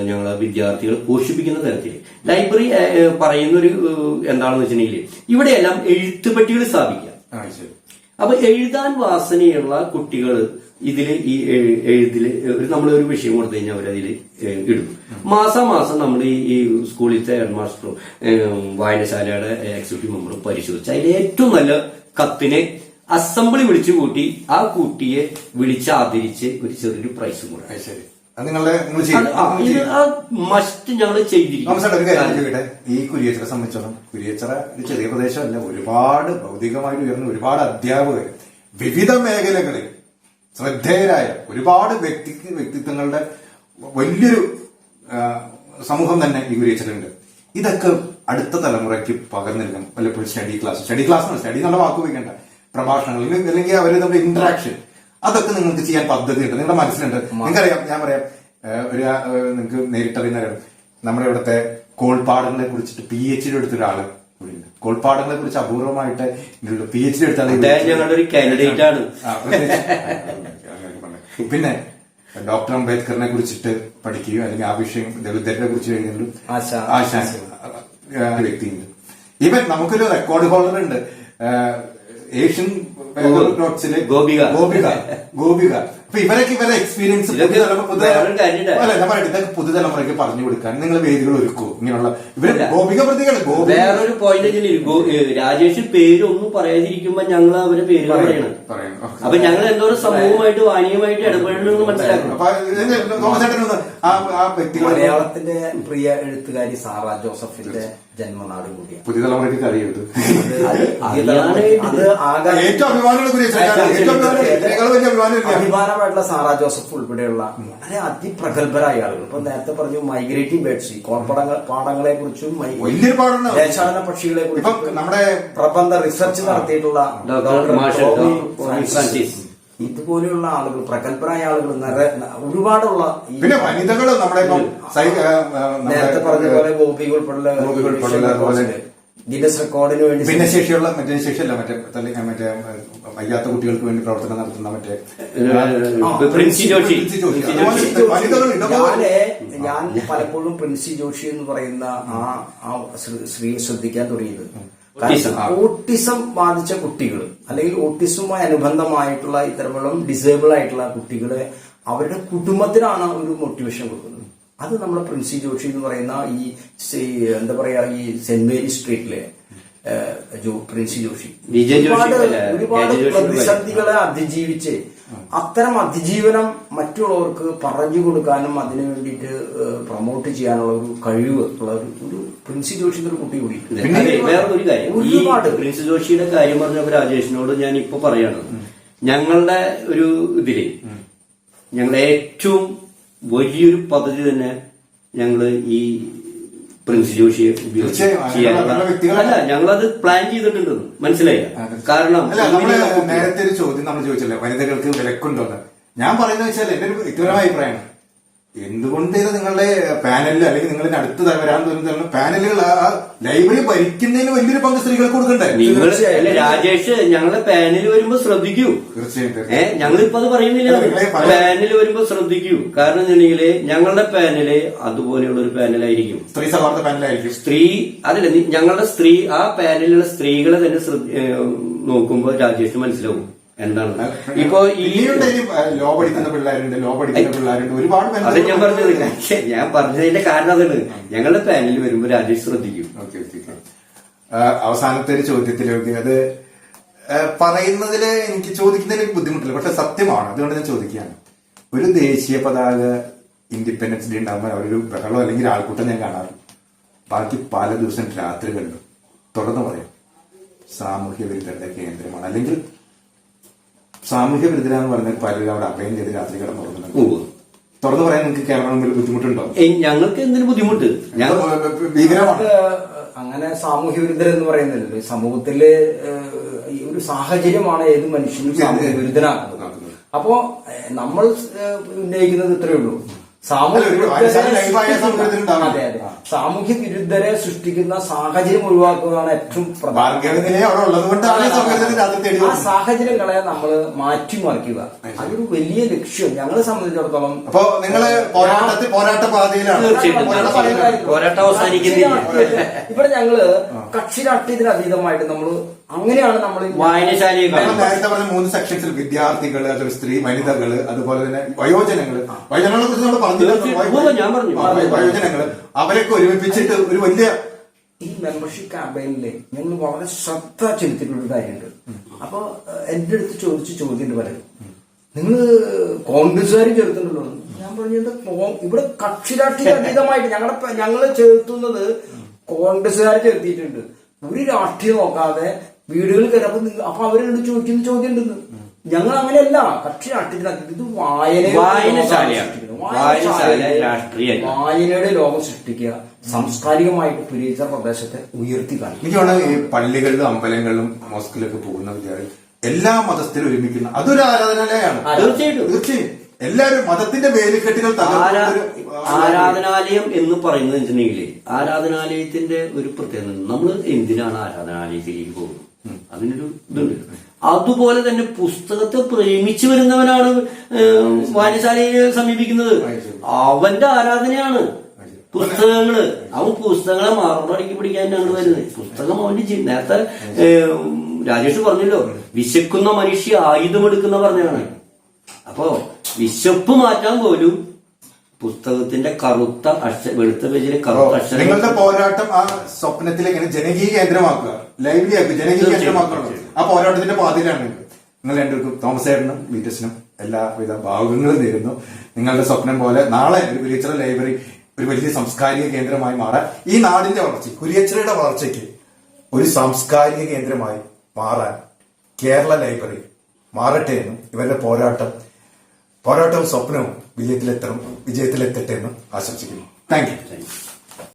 ഞങ്ങളെ വിദ്യാർത്ഥികളെ പോഷിപ്പിക്കുന്ന തരത്തിൽ ലൈബ്രറി പറയുന്നൊരു എന്താണെന്ന് വെച്ചിട്ടുണ്ടെങ്കിൽ ഇവിടെയെല്ലാം എഴുത്തുപെട്ടികൾ സ്ഥാപിക്കാം. അപ്പൊ എഴുതാൻ വാസനയുള്ള കുട്ടികൾ ഇതില് ഈ എഴുതില് നമ്മളൊരു വിഷയം കൊടുത്തു കഴിഞ്ഞാൽ അവരതില് ഇടും. മാസം നമ്മൾ ഈ സ്കൂളിലത്തെ ഹെഡ് മാസ്റ്ററും വായനശാലയുടെ എക്സിക്യൂട്ടീവ് മെമ്പറും പരിശോധിച്ച് അതിൽ ഏറ്റവും നല്ല കത്തിനെ അസംബ്ലി വിളിച്ചു കൂട്ടി ആ കുട്ടിയെ വിളിച്ച് ആദരിച്ച് ഒരു ചെറിയൊരു പ്രൈസും കൂടെ. ശരി, അത് നിങ്ങൾ മസ്റ്റ് ഞങ്ങൾ ചെയ്തിരിക്കും. ഈ കുരിയച്ചറെ സംബന്ധിച്ചോളം കുരിയച്ചറ ഒരു ചെറിയ പ്രദേശമല്ല, ഒരുപാട് ഭൗതികമായിട്ട് ഉയർന്ന ഒരുപാട് അധ്യാപകർ വിവിധ മേഖലകളിൽ ശ്രദ്ധേയരായ ഒരുപാട് വ്യക്തിത്വങ്ങളുടെ വലിയൊരു സമൂഹം തന്നെ ഈ കുരിയച്ചറുണ്ട്. ഇതൊക്കെ അടുത്ത തലമുറയ്ക്ക് പകർന്നു നൽകാം. പലപ്പോഴും സ്റ്റഡി ക്ലാസ് എന്നുള്ള വാക്ക് ഉപയോഗിക്കേണ്ട, പ്രഭാഷണങ്ങൾ അല്ലെങ്കിൽ അവർ നമ്മുടെ ഇന്ററാക്ഷൻ, അതൊക്കെ നിങ്ങൾക്ക് ചെയ്യാൻ പദ്ധതിയുണ്ട്, നിങ്ങളുടെ മനസ്സിലുണ്ട്. നിങ്ങൾക്കറിയാം, ഞാൻ പറയാം, നിങ്ങൾക്ക് നേരിട്ടറിയുന്നവരും നമ്മുടെ ഇവിടുത്തെ കോൾപ്പാടങ്ങളെ കുറിച്ചിട്ട് PhD എടുത്ത ഒരാള് കൂടിയുണ്ട്. കോൾപ്പാടങ്ങളെ കുറിച്ച് അപൂർവമായിട്ട് PhD ഞങ്ങളുടെ കാൻഡിഡേറ്റ് ആണ്. പിന്നെ ഡോക്ടർ അംബേദ്കറിനെ കുറിച്ചിട്ട് പഠിക്കുകയോ അല്ലെങ്കിൽ ആ വിഷയം ദളിതരെ കുറിച്ച് കഴിഞ്ഞിട്ടും ആശാൻ വ്യക്തിയുണ്ട്. ഈവൻ നമുക്കൊരു റെക്കോർഡ് ഹോൾഡർ ഉണ്ട്, ഏഷ്യൻ ഗോപിക. അപ്പൊ ഇവരൊക്കെ ഇവരെ എക്സ്പീരിയൻസ് ഇതൊക്കെ പുതുതലമുറയ്ക്ക് പറഞ്ഞു കൊടുക്കാൻ നിങ്ങൾ വേദികൾ ഒരുക്കൂ. ഇങ്ങനെയുള്ള ഇവര് ഗോപിക പ്രതികൾ. വേറൊരു പോയിന്റ്, രാജേഷ് പേരൊന്നും പറയാതിരിക്കുമ്പോ ഞങ്ങൾ അവരെ പേര് പറയണം. അപ്പൊ ഞങ്ങൾ എന്തോരം സമൂഹമായിട്ട് വാണിയമായിട്ട് ഇടപെടണമെന്ന് മനസ്സിലാക്കണം. മലയാളത്തിന്റെ പ്രിയ എഴുത്തുകാരി സാറ ജോസഫിന്റെ ജന്മനാട് കൂടിയാണ്. പുതിയ തലമുറയ്ക്ക് അറിയരുത്. അത് ഏറ്റവും അഭിമാനമായിട്ടുള്ള സാറ ജോസഫ് ഉൾപ്പെടെയുള്ള വളരെ അതിപ്രഗത്ഭരായ ആളുകൾ. ഇപ്പൊ നേരത്തെ പറഞ്ഞു മൈഗ്രേറ്റിംഗ് ബേർഡ്സ്, പാടങ്ങളെ കുറിച്ചും ദേശാടന പക്ഷികളെ കുറിച്ചും നമ്മുടെ പ്രബന്ധ റിസർച്ച് നടത്തിയിട്ടുള്ള ഇതുപോലെയുള്ള ആളുകൾ, പ്രഗത്ഭരായ ആളുകൾ ഒരുപാടുള്ള, പിന്നെ വനിതകൾ നമ്മുടെ നേരത്തെ പറഞ്ഞ പോലെ ഗോപി ഉൾപ്പെടെ ഗിന്നസ് റെക്കോർഡിന് വേണ്ടി ഭിന്നശേഷിയുള്ള ശേഷിയല്ല മറ്റേ വയ്യാത്ത കുട്ടികൾക്ക് വേണ്ടി പ്രവർത്തനം നടത്തുന്ന ഞാൻ പലപ്പോഴും പ്രിൻസി ജോഷി എന്ന് പറയുന്ന ആ സ്ത്രീയെ ശ്രദ്ധിക്കാൻ തുടങ്ങിയത് ഓട്ടിസം ബാധിച്ച കുട്ടികൾ അല്ലെങ്കിൽ ഓട്ടിസവുമായി അനുബന്ധമായിട്ടുള്ള ഇത്തരമുള്ള ഡിസേബിൾ ആയിട്ടുള്ള കുട്ടികളെ അവരുടെ കുടുംബത്തിനാണ് ഒരു മോട്ടിവേഷൻ കൊടുക്കുന്നത്. അത് നമ്മുടെ പ്രിൻസി ജോഷി എന്ന് പറയുന്ന ഈ എന്താ പറയാ ഈ സെന്റ് മേരി സ്ട്രീറ്റിലെ പ്രിൻസി ജോഷി ഒരുപാട് പ്രതിസന്ധികളെ അതിജീവിച്ച് അത്തരം അതിജീവനം മറ്റുള്ളവർക്ക് പറഞ്ഞു കൊടുക്കാനും അതിനു വേണ്ടിയിട്ട് പ്രൊമോട്ട് ചെയ്യാനുള്ള ഒരു കഴിവ് ഉള്ള ഒരു പ്രിൻസി ജോഷിന്റെ ഒരു കുട്ടി കൂടി. വേറൊരു കാര്യം, ഒരുപാട് പ്രിൻസി ജോഷിയുടെ കാര്യം പറഞ്ഞപ്പോ രാജേഷിനോട് ഞാൻ ഇപ്പൊ പറയാണ്, ഞങ്ങളുടെ ഒരു ഇതില് ഞങ്ങൾ ഏറ്റവും വലിയൊരു പദ്ധതി തന്നെ ഞങ്ങള് ഈ പ്രിൻസി ജോഷിയെ ഉപയോഗിച്ച് അല്ല ഞങ്ങളത് പ്ലാൻ ചെയ്തിട്ടുണ്ട്. മനസ്സിലായില്ല? കാരണം നേരത്തെ ഒരു ചോദ്യം നമ്മൾ ചോദിച്ചല്ലേ, വനിതകൾക്ക് വിലക്കുണ്ടോന്ന്. ഞാൻ പറയുന്നത് വെച്ചാൽ എന്റെ ഒരു വ്യക്തിപരമായ അഭിപ്രായമാണ്, എന്തുകൊണ്ട് ഇത് നിങ്ങളുടെ പാനലിൽ അല്ലെങ്കിൽ നിങ്ങളുടെ അടുത്ത് വരാൻ തോന്നുന്ന പാനലുകൾ ആ ലൈബ്രറി ഭരിക്കുന്നതിന് വലിയൊരു പങ്ക് സ്ത്രീകൾക്ക് കൊടുക്കണ്ടേ? രാജേഷ്, ഞങ്ങളെ പാനൽ വരുമ്പോ ശ്രദ്ധിക്കൂ. തീർച്ചയായും ഞങ്ങളിപ്പോ അത് പറയുന്നില്ല. പാനൽ വരുമ്പോ ശ്രദ്ധിക്കൂ. കാരണം എന്നുണ്ടെങ്കിൽ ഞങ്ങളുടെ പാനല് അതുപോലെയുള്ള ഒരു പാനലായിരിക്കും, സ്ത്രീ സൗഹാർദ്ദ പാനലായിരിക്കും. സ്ത്രീ അതല്ല, ഞങ്ങളുടെ സ്ത്രീ ആ പാനലിലുള്ള സ്ത്രീകളെ തന്നെ നോക്കുമ്പോ രാജേഷിന് മനസ്സിലാവും എന്താണ്. ഇപ്പൊ ഈ ലോ പഠിക്കുന്ന പിള്ളേരുണ്ട് ഒരുപാട്. അത് ഞാൻ പറഞ്ഞതിന്റെ കാരണം അതാണ്, ഞങ്ങളുടെ പാനലിൽ വരുമ്പോ രാജേഷ് ശ്രദ്ധിക്കും. അവസാനത്തെ ഒരു ചോദ്യത്തിലേക്ക്, അത് പറയുന്നതില് എനിക്ക് ചോദിക്കുന്നതിൽ ബുദ്ധിമുട്ടില്ല, പക്ഷെ സത്യമാണ്, അതുകൊണ്ട് ഞാൻ ചോദിക്കുകയാണ്. ഒരു ദേശീയ പതാക ഇൻഡിപെൻഡൻസ് ഡേ ഉണ്ടാകുമ്പോൾ അവരൊരു ബഹളം അല്ലെങ്കിൽ ആൾക്കൂട്ടം ഞാൻ കാണാറുണ്ട്. ബാക്കി പല ദിവസം രാത്രികളിലും തുറന്നു പറയാം സാമൂഹ്യ വിരുദ്ധരുടെ കേന്ദ്രമാണ്, അല്ലെങ്കിൽ സാമൂഹ്യ വിരുദ്ധരാന്ന് പറഞ്ഞാൽ പലരും അവിടെ അഭയം ചെയ്ത് രാത്രി കിടന്നു തുറന്നു പറയാൻ നിങ്ങൾക്ക് കേരളം മുമ്പിൽ ബുദ്ധിമുട്ടുണ്ടോ? ഞങ്ങൾക്ക് എന്തിനു ബുദ്ധിമുട്ട്? ഭീകരമാണ്. അങ്ങനെ സാമൂഹ്യ വിരുദ്ധരെന്ന് പറയുന്നില്ലല്ലോ. സമൂഹത്തില് ഒരു സാഹചര്യമാണ് ഏത് മനുഷ്യനും സാമൂഹ്യ വിരുദ്ധനാക്കുന്നത്. അപ്പോ നമ്മൾ ഉന്നയിക്കുന്നത് ഇത്രയേ ഉള്ളൂ, സാമൂഹ്യ വിരുദ്ധരെ സൃഷ്ടിക്കുന്ന സാഹചര്യം ഒഴിവാക്കുകയാണ് ഏറ്റവും പ്രധാനം. ആ സാഹചര്യങ്ങളെ നമ്മൾ മാറ്റിമറിക്കുക, അതൊരു വലിയ ലക്ഷ്യം ഞങ്ങളെ സംബന്ധിച്ചിടത്തോളം. അപ്പോ നിങ്ങള് പോരാട്ട പാതയിലാണ്. പോരാട്ടം അവസാനിക്കുന്നില്ല. ഇവിടെ ഞങ്ങള് കക്ഷി രാഷ്ട്രീയത്തിന് അതീതമായിട്ട് നമ്മൾ അങ്ങനെയാണ് നമ്മൾ വായനശാലയെ നമ്മൾ നേരത്തെ പറഞ്ഞ 3 സെക്ഷൻസിൽ വിദ്യാർത്ഥികള്, അതുപോലെ സ്ത്രീ വനിതകള്, അതുപോലെ തന്നെ വയോജനങ്ങളെ കുറിച്ച് നമ്മൾ ഞാൻ പറഞ്ഞു. വയോജനങ്ങള് അവരൊക്കെ ഒരുമിപ്പിച്ചിട്ട് ഒരു വലിയ ഈ മെമ്പർഷിപ്പ് ക്യാമ്പയിനില് ഞങ്ങൾ വളരെ ശ്രദ്ധ ചെലുത്തിയിട്ടുള്ള ഒരു കാര്യമുണ്ട്. അപ്പൊ എന്റെ അടുത്ത് ചോദിച്ച ചോദ്യം പലരും, നിങ്ങള് കോൺഗ്രസ്സുകാരും ചേർത്തുണ്ടല്ലോ. ഞാൻ പറഞ്ഞത് ഇവിടെ കക്ഷി രാഷ്ട്രീയ അതീതമായിട്ട് ഞങ്ങള് ചേർത്തുന്നത് കോൺഗ്രസ്സുകാർ ചേർത്തിയിട്ടുണ്ട്. ഒരു രാഷ്ട്രീയം നോക്കാതെ വീടുകളിൽ കയറപ്പോ അപ്പൊ അവരോട് ചോദിക്കുന്ന ചോദ്യം ഉണ്ടെന്ന്. ഞങ്ങൾ അങ്ങനെയല്ല, കക്ഷി രാഷ്ട്രീയത്തിനകത്ത് ഇത് വായനയുടെ ലോകം സൃഷ്ടിക്കുക, സാംസ്കാരികമായിട്ട് പുരീചർ പ്രദേശത്തെ ഉയർത്തി കാണിക്കുക. എനിക്ക് തോന്നുന്നത് ഈ പള്ളികളിലും അമ്പലങ്ങളിലും മോസ്കിലൊക്കെ പോകുന്ന വിചാരം എല്ലാ മതസ്ഥരും ഒരുമിക്കുന്ന അതൊരു ആരാധനാലയമാണ്. തീർച്ചയായും എല്ലാവരും മതത്തിന്റെ വേലിക്കെട്ടുകൾ ആരാധനാലയം എന്ന് പറയുന്നത് വെച്ചിട്ടുണ്ടെങ്കിൽ ആരാധനാലയത്തിന്റെ ഒരു പ്രത്യേകത, നമ്മൾ എന്തിനാണ് ആരാധനാലയത്തിലേക്ക് പോകുന്നത് അതിനൊരു ഇതുണ്ട്. അതുപോലെ തന്നെ പുസ്തകത്തെ പ്രേമിച്ചു വരുന്നവനാണ് വായനശാലയെ സമീപിക്കുന്നത്. അവന്റെ ആരാധനയാണ് പുസ്തകങ്ങള്. അവൻ പുസ്തകങ്ങളെ മാറോടക്കി പിടിക്കാൻ ഞങ്ങൾ വരുന്നത്. പുസ്തകം അവന്റെ നേരത്തെ രാജേഷ് പറഞ്ഞല്ലോ, വിശക്കുന്ന മനുഷ്യ ആയുധമെടുക്കുന്ന പറഞ്ഞാണ്. അപ്പോ വിശപ്പ് മാറ്റാൻ പോലും പുസ്തകത്തിന്റെ കറുത്ത വെളുത്ത പേജിലെ കറുത്ത അക്ഷരം. നിങ്ങളുടെ പോരാട്ടം ആ സ്വപ്നത്തിലേക്ക് ജനകീയ കേന്ദ്രമാക്കുക, ലൈബ്രറി ആക്കുക, ജനകീയ കേന്ദ്രമാക്കണം. ആ പോരാട്ടത്തിന്റെ പാതയിലാണ് നിങ്ങൾ രണ്ടുപേർക്കും, തോമസ് ഏട്ടനും ബീറ്റസിനും എല്ലാവിധ ഭാഗങ്ങളും നേരുന്നു. നിങ്ങളുടെ സ്വപ്നം പോലെ നാളെ ഒരു കുരിയച്ചിറ ലൈബ്രറി ഒരു വലിയ സാംസ്കാരിക കേന്ദ്രമായി മാറാൻ, ഈ നാടിന്റെ വളർച്ച, കുരിയച്ചിറയുടെ വളർച്ചയ്ക്ക് ഒരു സാംസ്കാരിക കേന്ദ്രമായി മാറാൻ കേരള ലൈബ്രറി മാറട്ടെ എന്നും ഇവരുടെ പോരാട്ടവും സ്വപ്നവും വിജയത്തിലെത്തട്ടെ എന്നും ആശംസിക്കുന്നു. Thank you.